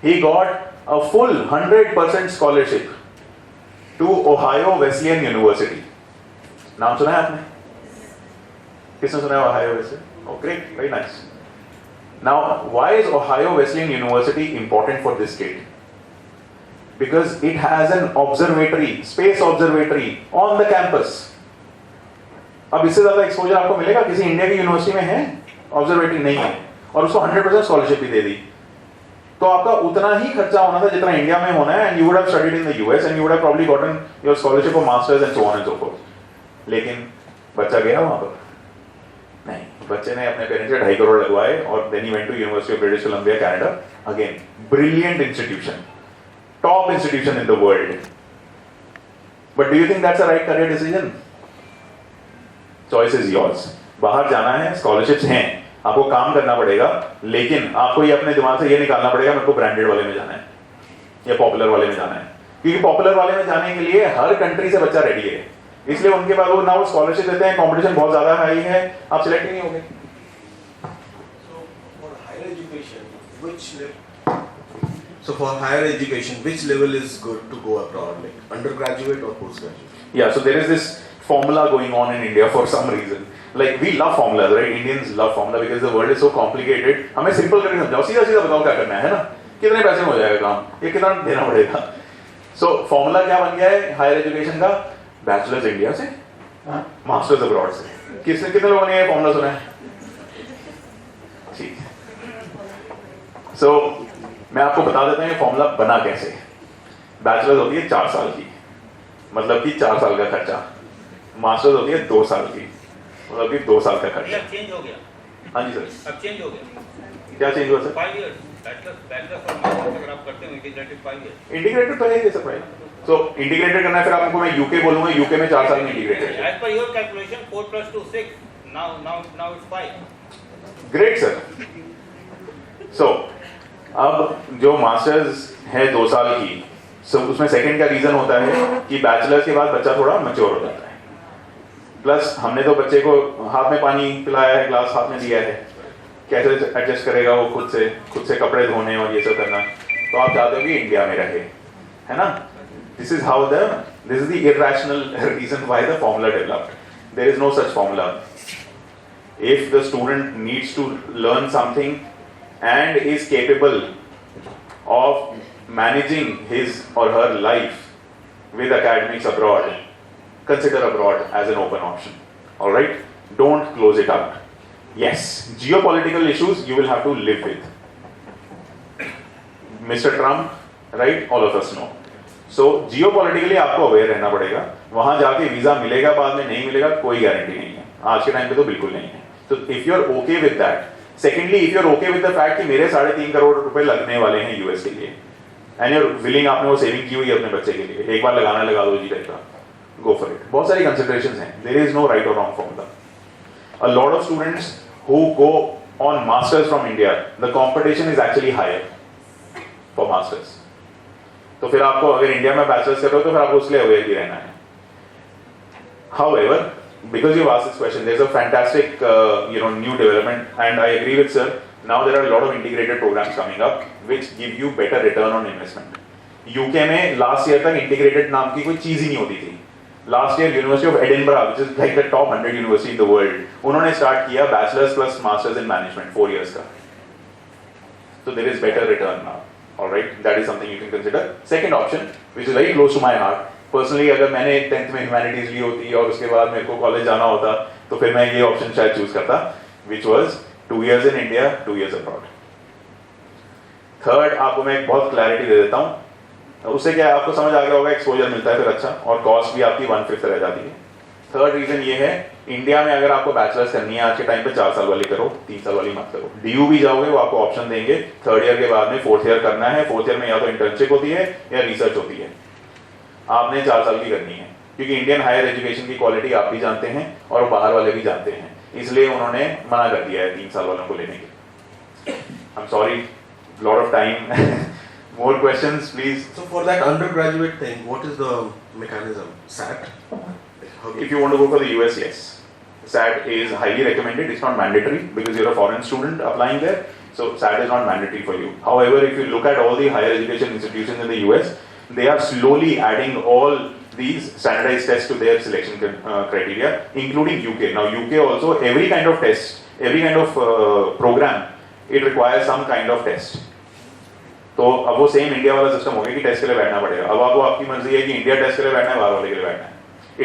he got a full 100% scholarship to Ohio Wesleyan University. नाम सुना है आपने? किसने सुना है Ohio Wesleyan? Oh, great, very nice. Now, why is Ohio Wesleyan University important for this kid? Because it has an observatory, space observatory on the campus. अब इससे ज्यादा एक्सपोजर आपको मिलेगा किसी इंडिया की यूनिवर्सिटी में? है ऑब्जर्वेटरी नहीं है, और उसको 100% स्कॉलरशिप भी दे दी। तो आपका उतना ही खर्चा होना था जितना इंडिया में होना है, and you would have studied in the US and you would have probably gotten your scholarship for masters and so on and so fourth. लेकिन बच्चा गया वहां पर नहीं, बच्चे ने अपने पेरेंट्स से 2.5 करोड़ लगवाए और then he went to University of British Columbia Canada. Again brilliant institution, top institution in the world. But do you think that's a right career decision? Choice is yours. बाहर जाना है, scholarships हैं, आपको काम करना पड़ेगा, लेकिन आपको ये अपने दिमाग से ये निकालना पड़ेगा मेरे को ब्रांडेड वाले में जाना है या पॉपुलर वाले में जाना है, क्योंकि पॉपुलर वाले में जाने के लिए हर कंट्री से बच्चा रेडी है, इसलिए उनके बाद वो ना वो स्कॉलरशिप देते हैं, कंपटीशन बहुत ज्यादा हाई है, आप सिलेक्ट ही नहीं होंगे। So for higher education, which level is good to go abroad, like undergraduate or postgraduate? Yeah, so there is this formula going on in India for some reason. Like we love formulas, right? Indians love formula because the world is so complicated. हमें simple करके समझाओ, सीधा सीधा बताओ क्या करना है ना? कितने पैसे में हो जाएगा काम? ये कितना देना पड़ेगा? So formula क्या बन गया है हायर एजुकेशन का? बैचलर्स इंडिया से, मास्टर्स अब्रॉड से। कितने लोगों ने ये फॉर्मूला सुना है? ठीक। So मैं आपको बता देता हूँ ये फॉर्मूला बना कैसे। बैचलर्स होती है 4 साल की, मतलब कि 4 साल का खर्चा। मास्टर्स होती है 2 साल की, मतलब कि 2 साल का ये खर्चा। अब चेंज हो गया, हाँ जी सर, अब चेंज हो गया, क्या चेंज हुआ सर? 5 years, बैचलर्स और मास्टर्स अगर आप करते हो इंटीग्रेटेड 5 years। इंटीग्रेटेड तो है ये सर भाई। सो इंटीग्रेटेड करना है, फिर आपको मैं यूके बोलूंगा, यूके में 4 साल में इंटीग्रेटेड है। As per your calculation, 4 plus 2 6. Now it's 5. Great sir. So अब जो मास्टर्स है 2 साल की, सो उसमें सेकंड का रीजन होता है कि बैचलर्स के बाद बच्चा थोड़ा मैच्योर हो जाता है। प्लस हमने तो बच्चे को हाथ में पानी पिलाया है, ग्लास हाथ में दिया है, कैसे एडजस्ट करेगा वो खुद से कपड़े धोने और ये सब करना। तो आप चाहते हो कि इंडिया में रहे, है ना? This is the irrational reason why the formula developed. There is no such formula. If the student needs to learn something and is capable of managing his or her life with academics abroad, consider abroad as an open option. All right? Don't close it out. Yes, geopolitical issues you will have to live with. Mr. Trump, right? All of us know. So geopolitically आपको aware रहना पड़ेगा। वहां जाके visa मिलेगा, बाद में नहीं मिलेगा, कोई गारंटी नहीं है। आज के टाइम पे तो बिल्कुल नहीं है। So if you're okay with that, secondly, if you're okay with the fact कि मेरे 3.5 करोड़ रुपए लगने वाले हैं यूएस के लिए, and you're willing, आपने वो सेविंग की हुई है अपने बच्चे के लिए, एक बार लगाना लगा दो जी टाइप का, go for it. बहुत सारी considerations हैं. There is no right or wrong formula. A lot of students who go on masters from India, the competition is actually higher for masters. तो फिर आपको अगर इंडिया में बैचलर्स कर रहे हो तो फिर आपको उसके लिए अवेयर भी रहना है। However, because you've asked this question, there's a fantastic new development, and I agree with sir. Now there are a lot of integrated programs coming up which give you better return on investment. UK में last year तक integrated नाम की कोई चीज ही नहीं होती थी। Last year University of Edinburgh, which is like the top 100 university in the world, उन्होंने start किया bachelor's plus masters in management 4 years का। So there is better return now. All right, that is something you can consider. Second option, which is very close to my heart. Personally, अगर मैंने 10th में humanities ली होती और उसके बाद मेरे को कॉलेज जाना होता तो फिर मैं ये ऑप्शन शायद चूज करता, which was 2 years in India, 2 years abroad. Third, आपको मैं एक बहुत क्लैरिटी दे देता हूँ, उससे क्या है आपको समझ आ गया होगा, एक्सपोजर मिलता है फिर अच्छा, और कॉस्ट भी आपकी 1/5 रह जाती है। थर्ड रीजन ये है, इंडिया में अगर आपको बैचलर्स करनी है आज के टाइम पे 4 साल वाली करो, 3 साल वाली मत करो। डीयू भी जाओगे वो आपको ऑप्शन देंगे 3rd ईयर के बाद में 4th ईयर करना है। 4th ईयर में या तो इंटर्नशिप होती है या रिसर्च होती है, आपने 4 साल की करनी है, क्योंकि इंडियन हायर एजुकेशन की क्वालिटी आप भी जानते हैं और बाहर वाले भी जानते हैं, इसलिए उन्होंने मना कर दिया है 3 साल वालों को लेने के। I am sorry, lot of time. More questions, please. So for that undergraduate thing, what is the mechanism? SAT? If you want to go for the US, yes. SAT is highly recommended. It's not mandatory because you're a foreign student applying there. So SAT is not mandatory for you. However, if you look at all the higher education institutions in the US, they are slowly adding all these standardized tests to their selection criteria, including UK. Now UK also, every kind of test, every kind of program, it requires some kind of test. तो अब वो same India वाला system हो गया कि test के लिए बैठना पड़ेगा। अब आपको आपकी मर्जी है कि इंडिया टेस्ट के लिए बैठना है, बाहर वाले के लिए बैठना है।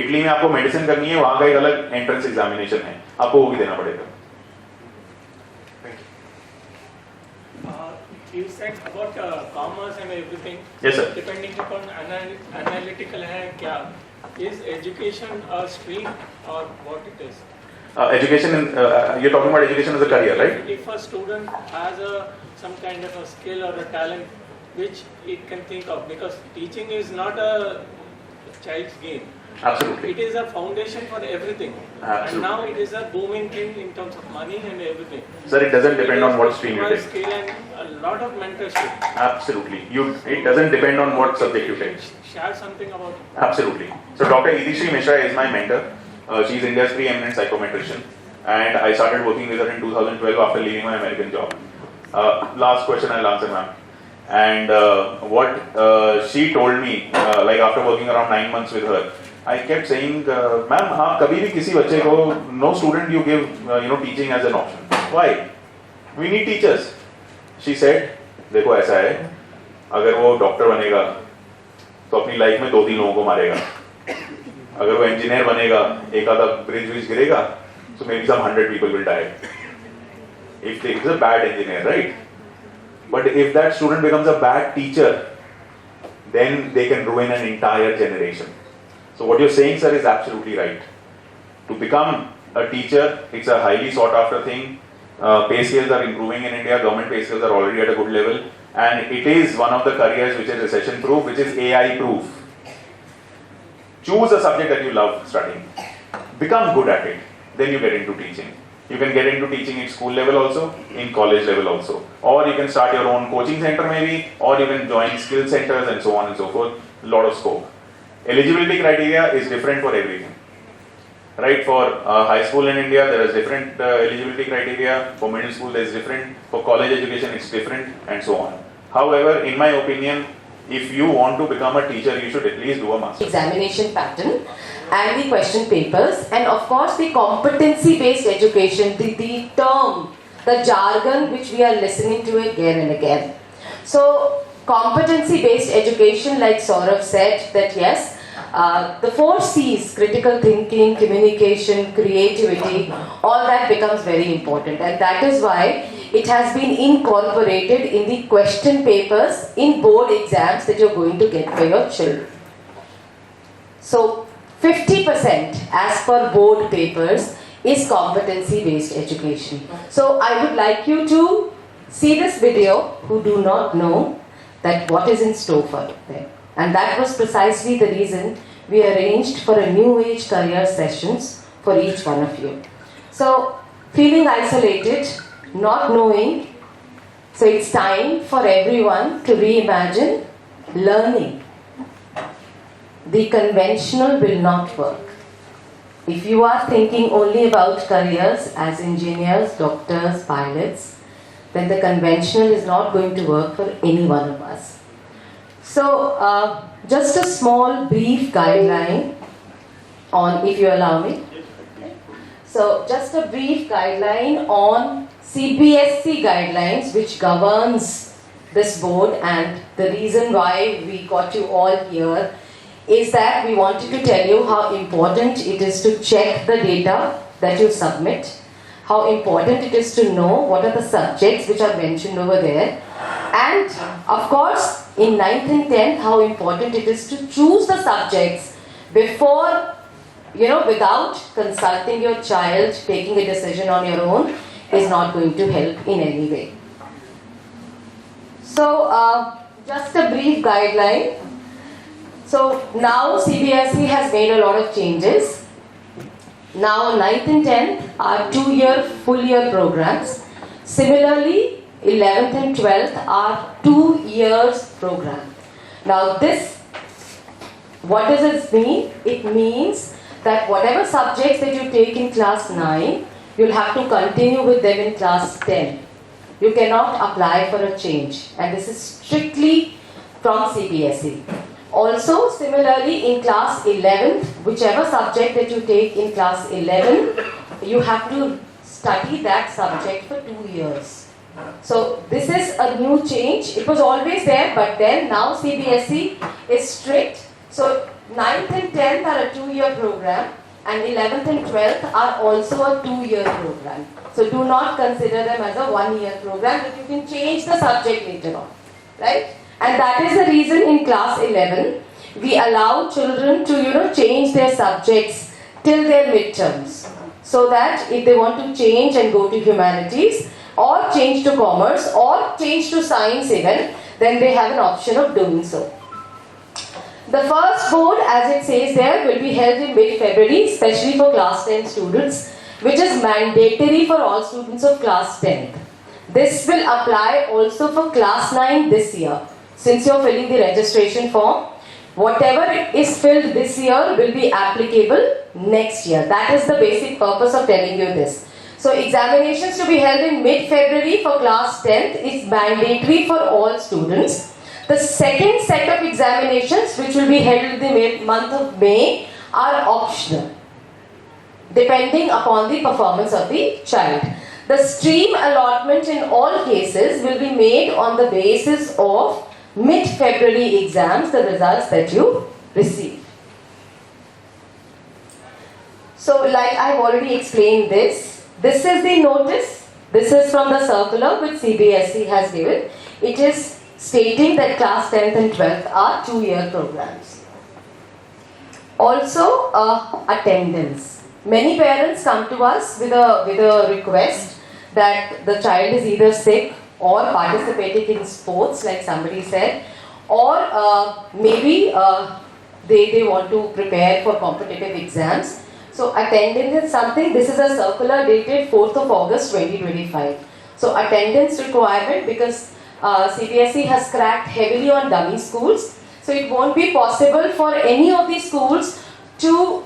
इटली में आपको मेडिसिन करनी है, वहां का एक अलग एंट्रेंस एग्जामिनेशन है, आपको वो भी देना पड़ेगा। You said about commerce and everything. Yes, sir. Depending upon analytical है क्या? Is education a stream or what it is? Education, you're talking about education as a career, right? If a student has some kind of a skill or a talent which it can think of, because teaching is not a child's game. Absolutely. It is a foundation for everything. Absolutely. And now it is a booming thing in terms of money and everything. Sir, it doesn't depend on what stream you take. Skill and a lot of mentorship. Absolutely. It doesn't depend on what subject you take. Share something about it. Absolutely. So Dr. Idishri Mishra is my mentor. She is India's preeminent psychometrician, and I started working with her in 2012 after leaving my American job. Last question I'll answer, ma'am. And what she told me, like after working around 9 months with her, I kept saying, ma'am, आप कभी भी किसी बच्चे को, no student you give, teaching as an option. Why? We need teachers. She said, देखो ऐसा है, अगर वो डॉक्टर बनेगा तो अपनी लाइफ में 2-3 लोगों को मारेगा। अगर वो इंजीनियर बनेगा, एक आधा ब्रिज विज गिरेगा, so maybe some 100 people will die. If he's a bad engineer, right? But if that student becomes a bad teacher, then they can ruin an entire generation. So what you're saying, sir, is absolutely right. To become a teacher, it's a highly sought after thing. Pay scales are improving in India, government pay scales are already at a good level, and it is one of the careers which is recession proof, which is AI proof. Choose a subject that you love studying, become good at it, then you get into teaching. You can get into teaching at school level also, in college level also, or you can start your own coaching center maybe, or you can join skill centers and so on and so forth. A lot of scope. Eligibility criteria is different for everything. Right, for high school in India there is different eligibility criteria, for middle school there is different, for college education it's different, and so on. However, in my opinion, if you want to become a teacher, you should at least do a master's. Examination pattern and the question papers, and of course the competency based education, the term, the jargon which we are listening to again and again. So competency based education, like Saurav said, that yes, the 4 C's, critical thinking, communication, creativity, all that becomes very important, and that is why it has been incorporated in the question papers in board exams that you're going to get for your children. So 50% as per board papers is competency based education. So I would like you to see this video who do not know that what is in store for them. And that was precisely the reason we arranged for a new age career sessions for each one of you. So feeling isolated, not knowing, so it's time for everyone to reimagine learning. The conventional will not work. If you are thinking only about careers as engineers, doctors, pilots, then the conventional is not going to work for any one of us. So, just a small brief guideline on, if you allow me. So, just a brief guideline on CBSE guidelines which governs this board, and the reason why we got you all here is that we wanted to tell you how important it is to check the data that you submit, how important it is to know what are the subjects which are mentioned over there, and of course in 9th and 10th how important it is to choose the subjects before, without consulting your child, taking a decision on your own is not going to help in any way. So just a brief guideline. So now CBSE has made a lot of changes. Now 9th and 10th are 2-year full year programs. Similarly, 11th and 12th are 2 years program. Now this, what does it mean? It means that whatever subjects that you take in class 9, you'll have to continue with them in class 10. You cannot apply for a change, and this is strictly from CBSE. Also, similarly in class 11th, whichever subject that you take in class 11, you have to study that subject for 2 years. So this is a new change. It was always there, but then now CBSE is strict. So 9th and 10th are a 2-year program, and 11th and 12th are also a 2-year program. So do not consider them as a 1-year program, but you can change the subject later on, right? And that is the reason in class 11, we allow children to, change their subjects till their midterms. So that if they want to change and go to humanities, or change to commerce, or change to science even, then they have an option of doing so. The first board, as it says there, will be held in mid-February, especially for class 10 students, which is mandatory for all students of class 10th. This will apply also for class 9 this year. Since you are filling the registration form, whatever is filled this year will be applicable next year. That is the basic purpose of telling you this. So examinations to be held in mid-February for class 10th is mandatory for all students. The second set of examinations, which will be held in the month of May, are optional, depending upon the performance of the child. The stream allotment in all cases will be made on the basis of mid-February exams, the results that you receive. So like I've already explained this is the notice. This is from the circular which CBSE has given. It is stating that class 10th and 12th are 2-year programs. Also attendance. many parents come to us with a request that the child is either sick or participating in sports, like somebody said, or maybe they want to prepare for competitive exams. So attendance is something, this is a circular dated 4th of August 2025. So attendance requirement, because CBSE has cracked heavily on dummy schools, so it won't be possible for any of these schools to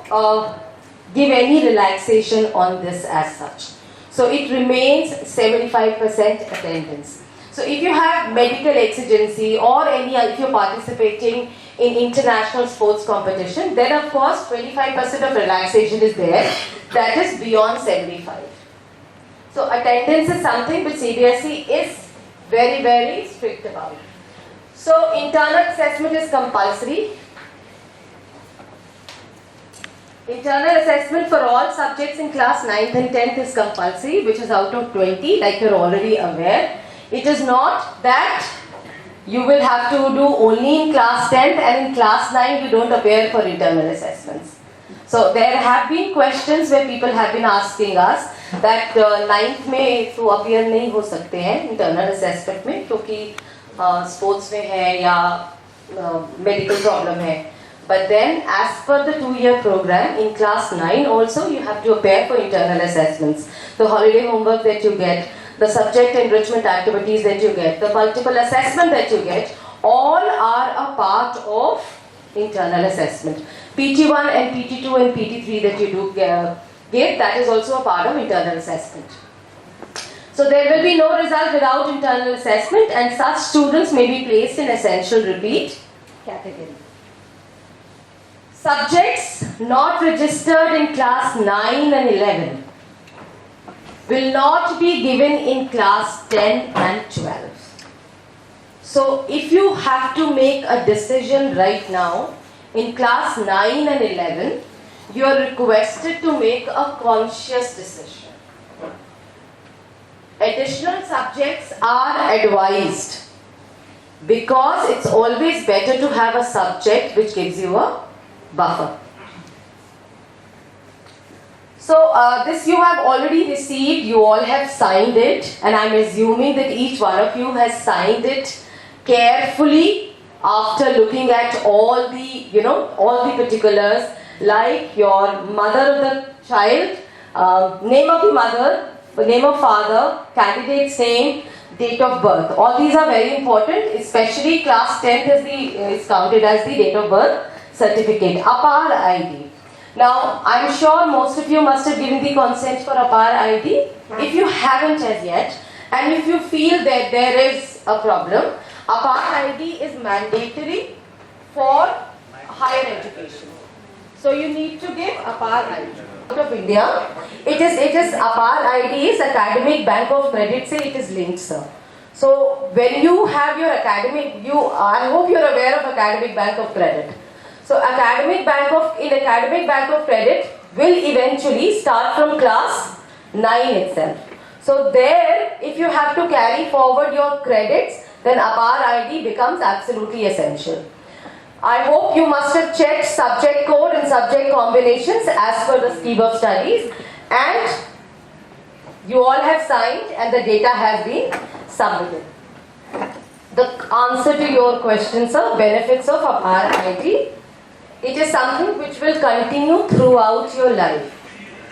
give any relaxation on this as such. So it remains 75% attendance. So if you have medical exigency or if you're participating in international sports competition, then of course 25% of relaxation is there, that is beyond 75. So attendance is something which CBSE is very, very strict about. So internal assessment is compulsory. Internal assessment for all subjects in class 9th and 10th is compulsory, which is out of 20, like you're already aware. It is not that you will have to do only in class 10th and in class 9 you don't appear for internal assessments. So there have been questions where people have been asking us that 9th में तो appear नहीं हो सकते हैं internal assessment में क्योंकि sports में है या medical problem है. But then as per the 2-year program, in class 9 also you have to appear for internal assessments. The holiday homework that you get, the subject enrichment activities that you get, the multiple assessment that you get, all are a part of internal assessment. PT1 and PT2 and PT3 that you do give, that is also a part of internal assessment. So there will be no result without internal assessment, and such students may be placed in essential repeat category. Subjects not registered in class 9 and 11 will not be given in class 10 and 12. So if you have to make a decision right now in class 9 and 11, you are requested to make a conscious decision. Additional subjects are advised because it's always better to have a subject which gives you a buffer. So this you have already received, you all have signed it, and I'm assuming that each one of you has signed it carefully after looking at all the, all the particulars, like your mother of the child, name of the mother, name of father, candidate's name, date of birth. All these are very important, especially class 10th is counted as the date of birth certificate. APAR ID. Now, I'm sure most of you must have given the consent for APAR ID. If you haven't as yet, and if you feel that there is a problem, APAR ID is mandatory for higher education. So you need to give APAR ID. Out of India, it is APAR ID is Academic Bank of Credit, say it is linked, sir. So when you have your academic, I hope you're aware of Academic Bank of Credit. So Academic Bank of Credit will eventually start from class 9 itself. So there, if you have to carry forward your credits, then APAR ID becomes absolutely essential. I hope you must have checked subject code and subject combinations as per the scheme of studies, and you all have signed and the data has been submitted. The answer to your question, sir, benefits of APAR ID. It is something which will continue throughout your life.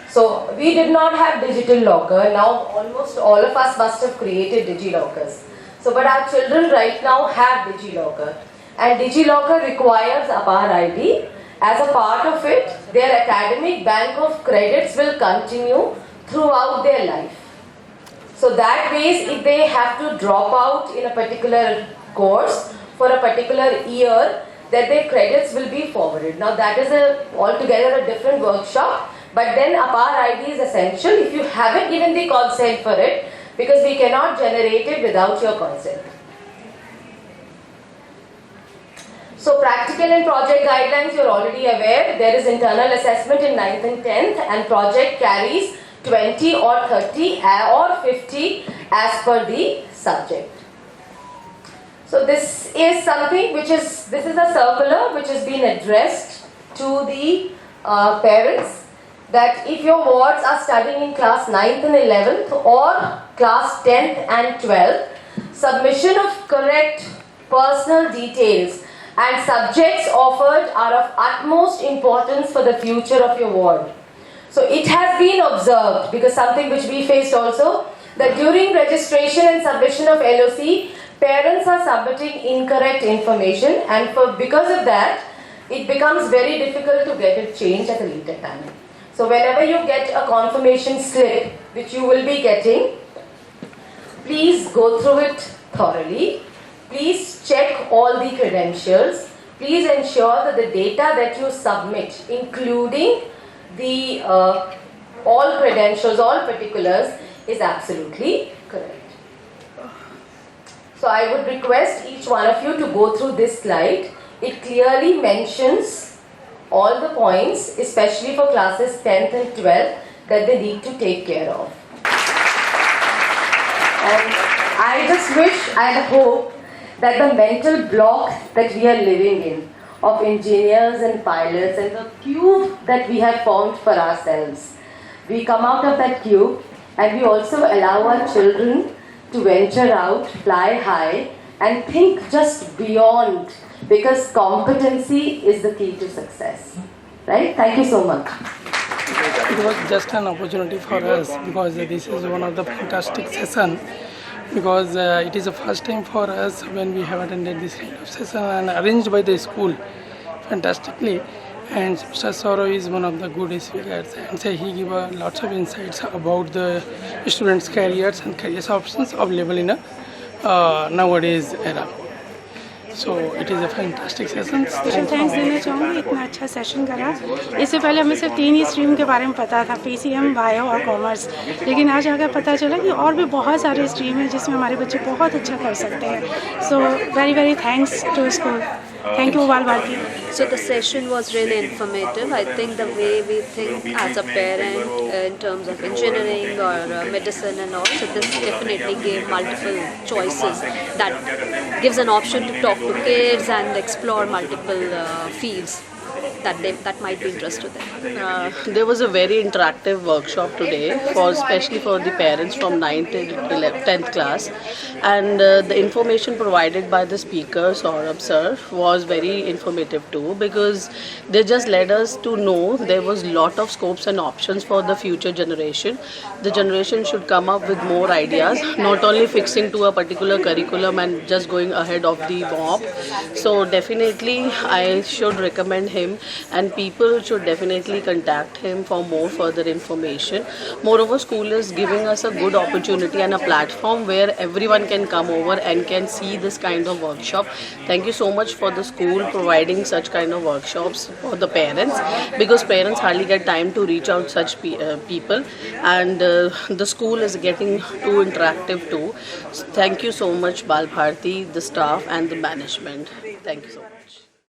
So we did not have digital locker. Now almost all of us must have created DigiLockers. So but our children right now have DigiLocker. And DigiLocker requires APAR ID. As a part of it, their academic bank of credits will continue throughout their life. So that ways, if they have to drop out in a particular course for a particular year, that their credits will be forwarded. Now that is altogether a different workshop, but then APAR ID is essential if you haven't given the consent for it, because we cannot generate it without your consent. So practical and project guidelines, you're already aware. There is internal assessment in 9th and 10th, and project carries 20 or 30 or 50 as per the subject. So this is something this is a circular which has been addressed to the parents. that if your wards are studying in class 9th and 11th or class 10th and 12th, submission of correct personal details and subjects offered are of utmost importance for the future of your ward. So it has been observed, because something which we faced also, that during registration and submission of LOC, parents are submitting incorrect information, and because of that, it becomes very difficult to get it changed at a later time. So whenever you get a confirmation slip, which you will be getting, please go through it thoroughly. Please check all the credentials. Please ensure that the data that you submit, including the all credentials, all particulars, is absolutely correct. So I would request each one of you to go through this slide. It clearly mentions all the points, especially for classes 10th and 12th, that they need to take care of. And I just wish and hope that the mental block that we are living in, of engineers and pilots, and the cube that we have formed for ourselves, we come out of that cube and we also allow our children to venture out, fly high, and think just beyond, because competency is the key to success. Right? Thank you so much. It was just an opportunity for us, because this is one of the fantastic session, because it is the first time for us when we have attended this kind of session and arranged by the school fantastically. And Mr. Saurav is one of the good speakers, and he gave lots of insights about the students' careers and career options available in a nowadays era. So it is a fantastic session. Thanks देना चाहूँगी, इतना अच्छा session करा। इससे पहले हमें सिर्फ 3 ही stream के बारे में पता था, PCM, बायो और कॉमर्स, लेकिन आज आकर पता चला कि और भी बहुत सारे स्ट्रीम हैं जिसमें हमारे बच्चे बहुत अच्छा कर सकते हैं। So very very thanks to school. Thank you, Bal Bharti. So the session was really informative. I think the way we think as a parent in terms of engineering or medicine and all, so this definitely gave multiple choices. That gives an option to talk to kids and explore multiple fields that might be interest to them. There was a very interactive workshop today, especially for the parents from 9th to 10th class, and the information provided by the speaker Saurabh sir was very informative too, because they just led us to know there was lot of scopes and options for the future generation. The generation should come up with more ideas, not only fixing to a particular curriculum and just going ahead of the mob. So definitely I should recommend him, and people should definitely contact him for more further information. Moreover, school is giving us a good opportunity and a platform where everyone can come over and can see this kind of workshop. Thank you so much for the school providing such kind of workshops for the parents, because parents hardly get time to reach out such people, and the school is getting too interactive too. Thank you so much, Bal Bharti, the staff and the management. Thank you so much.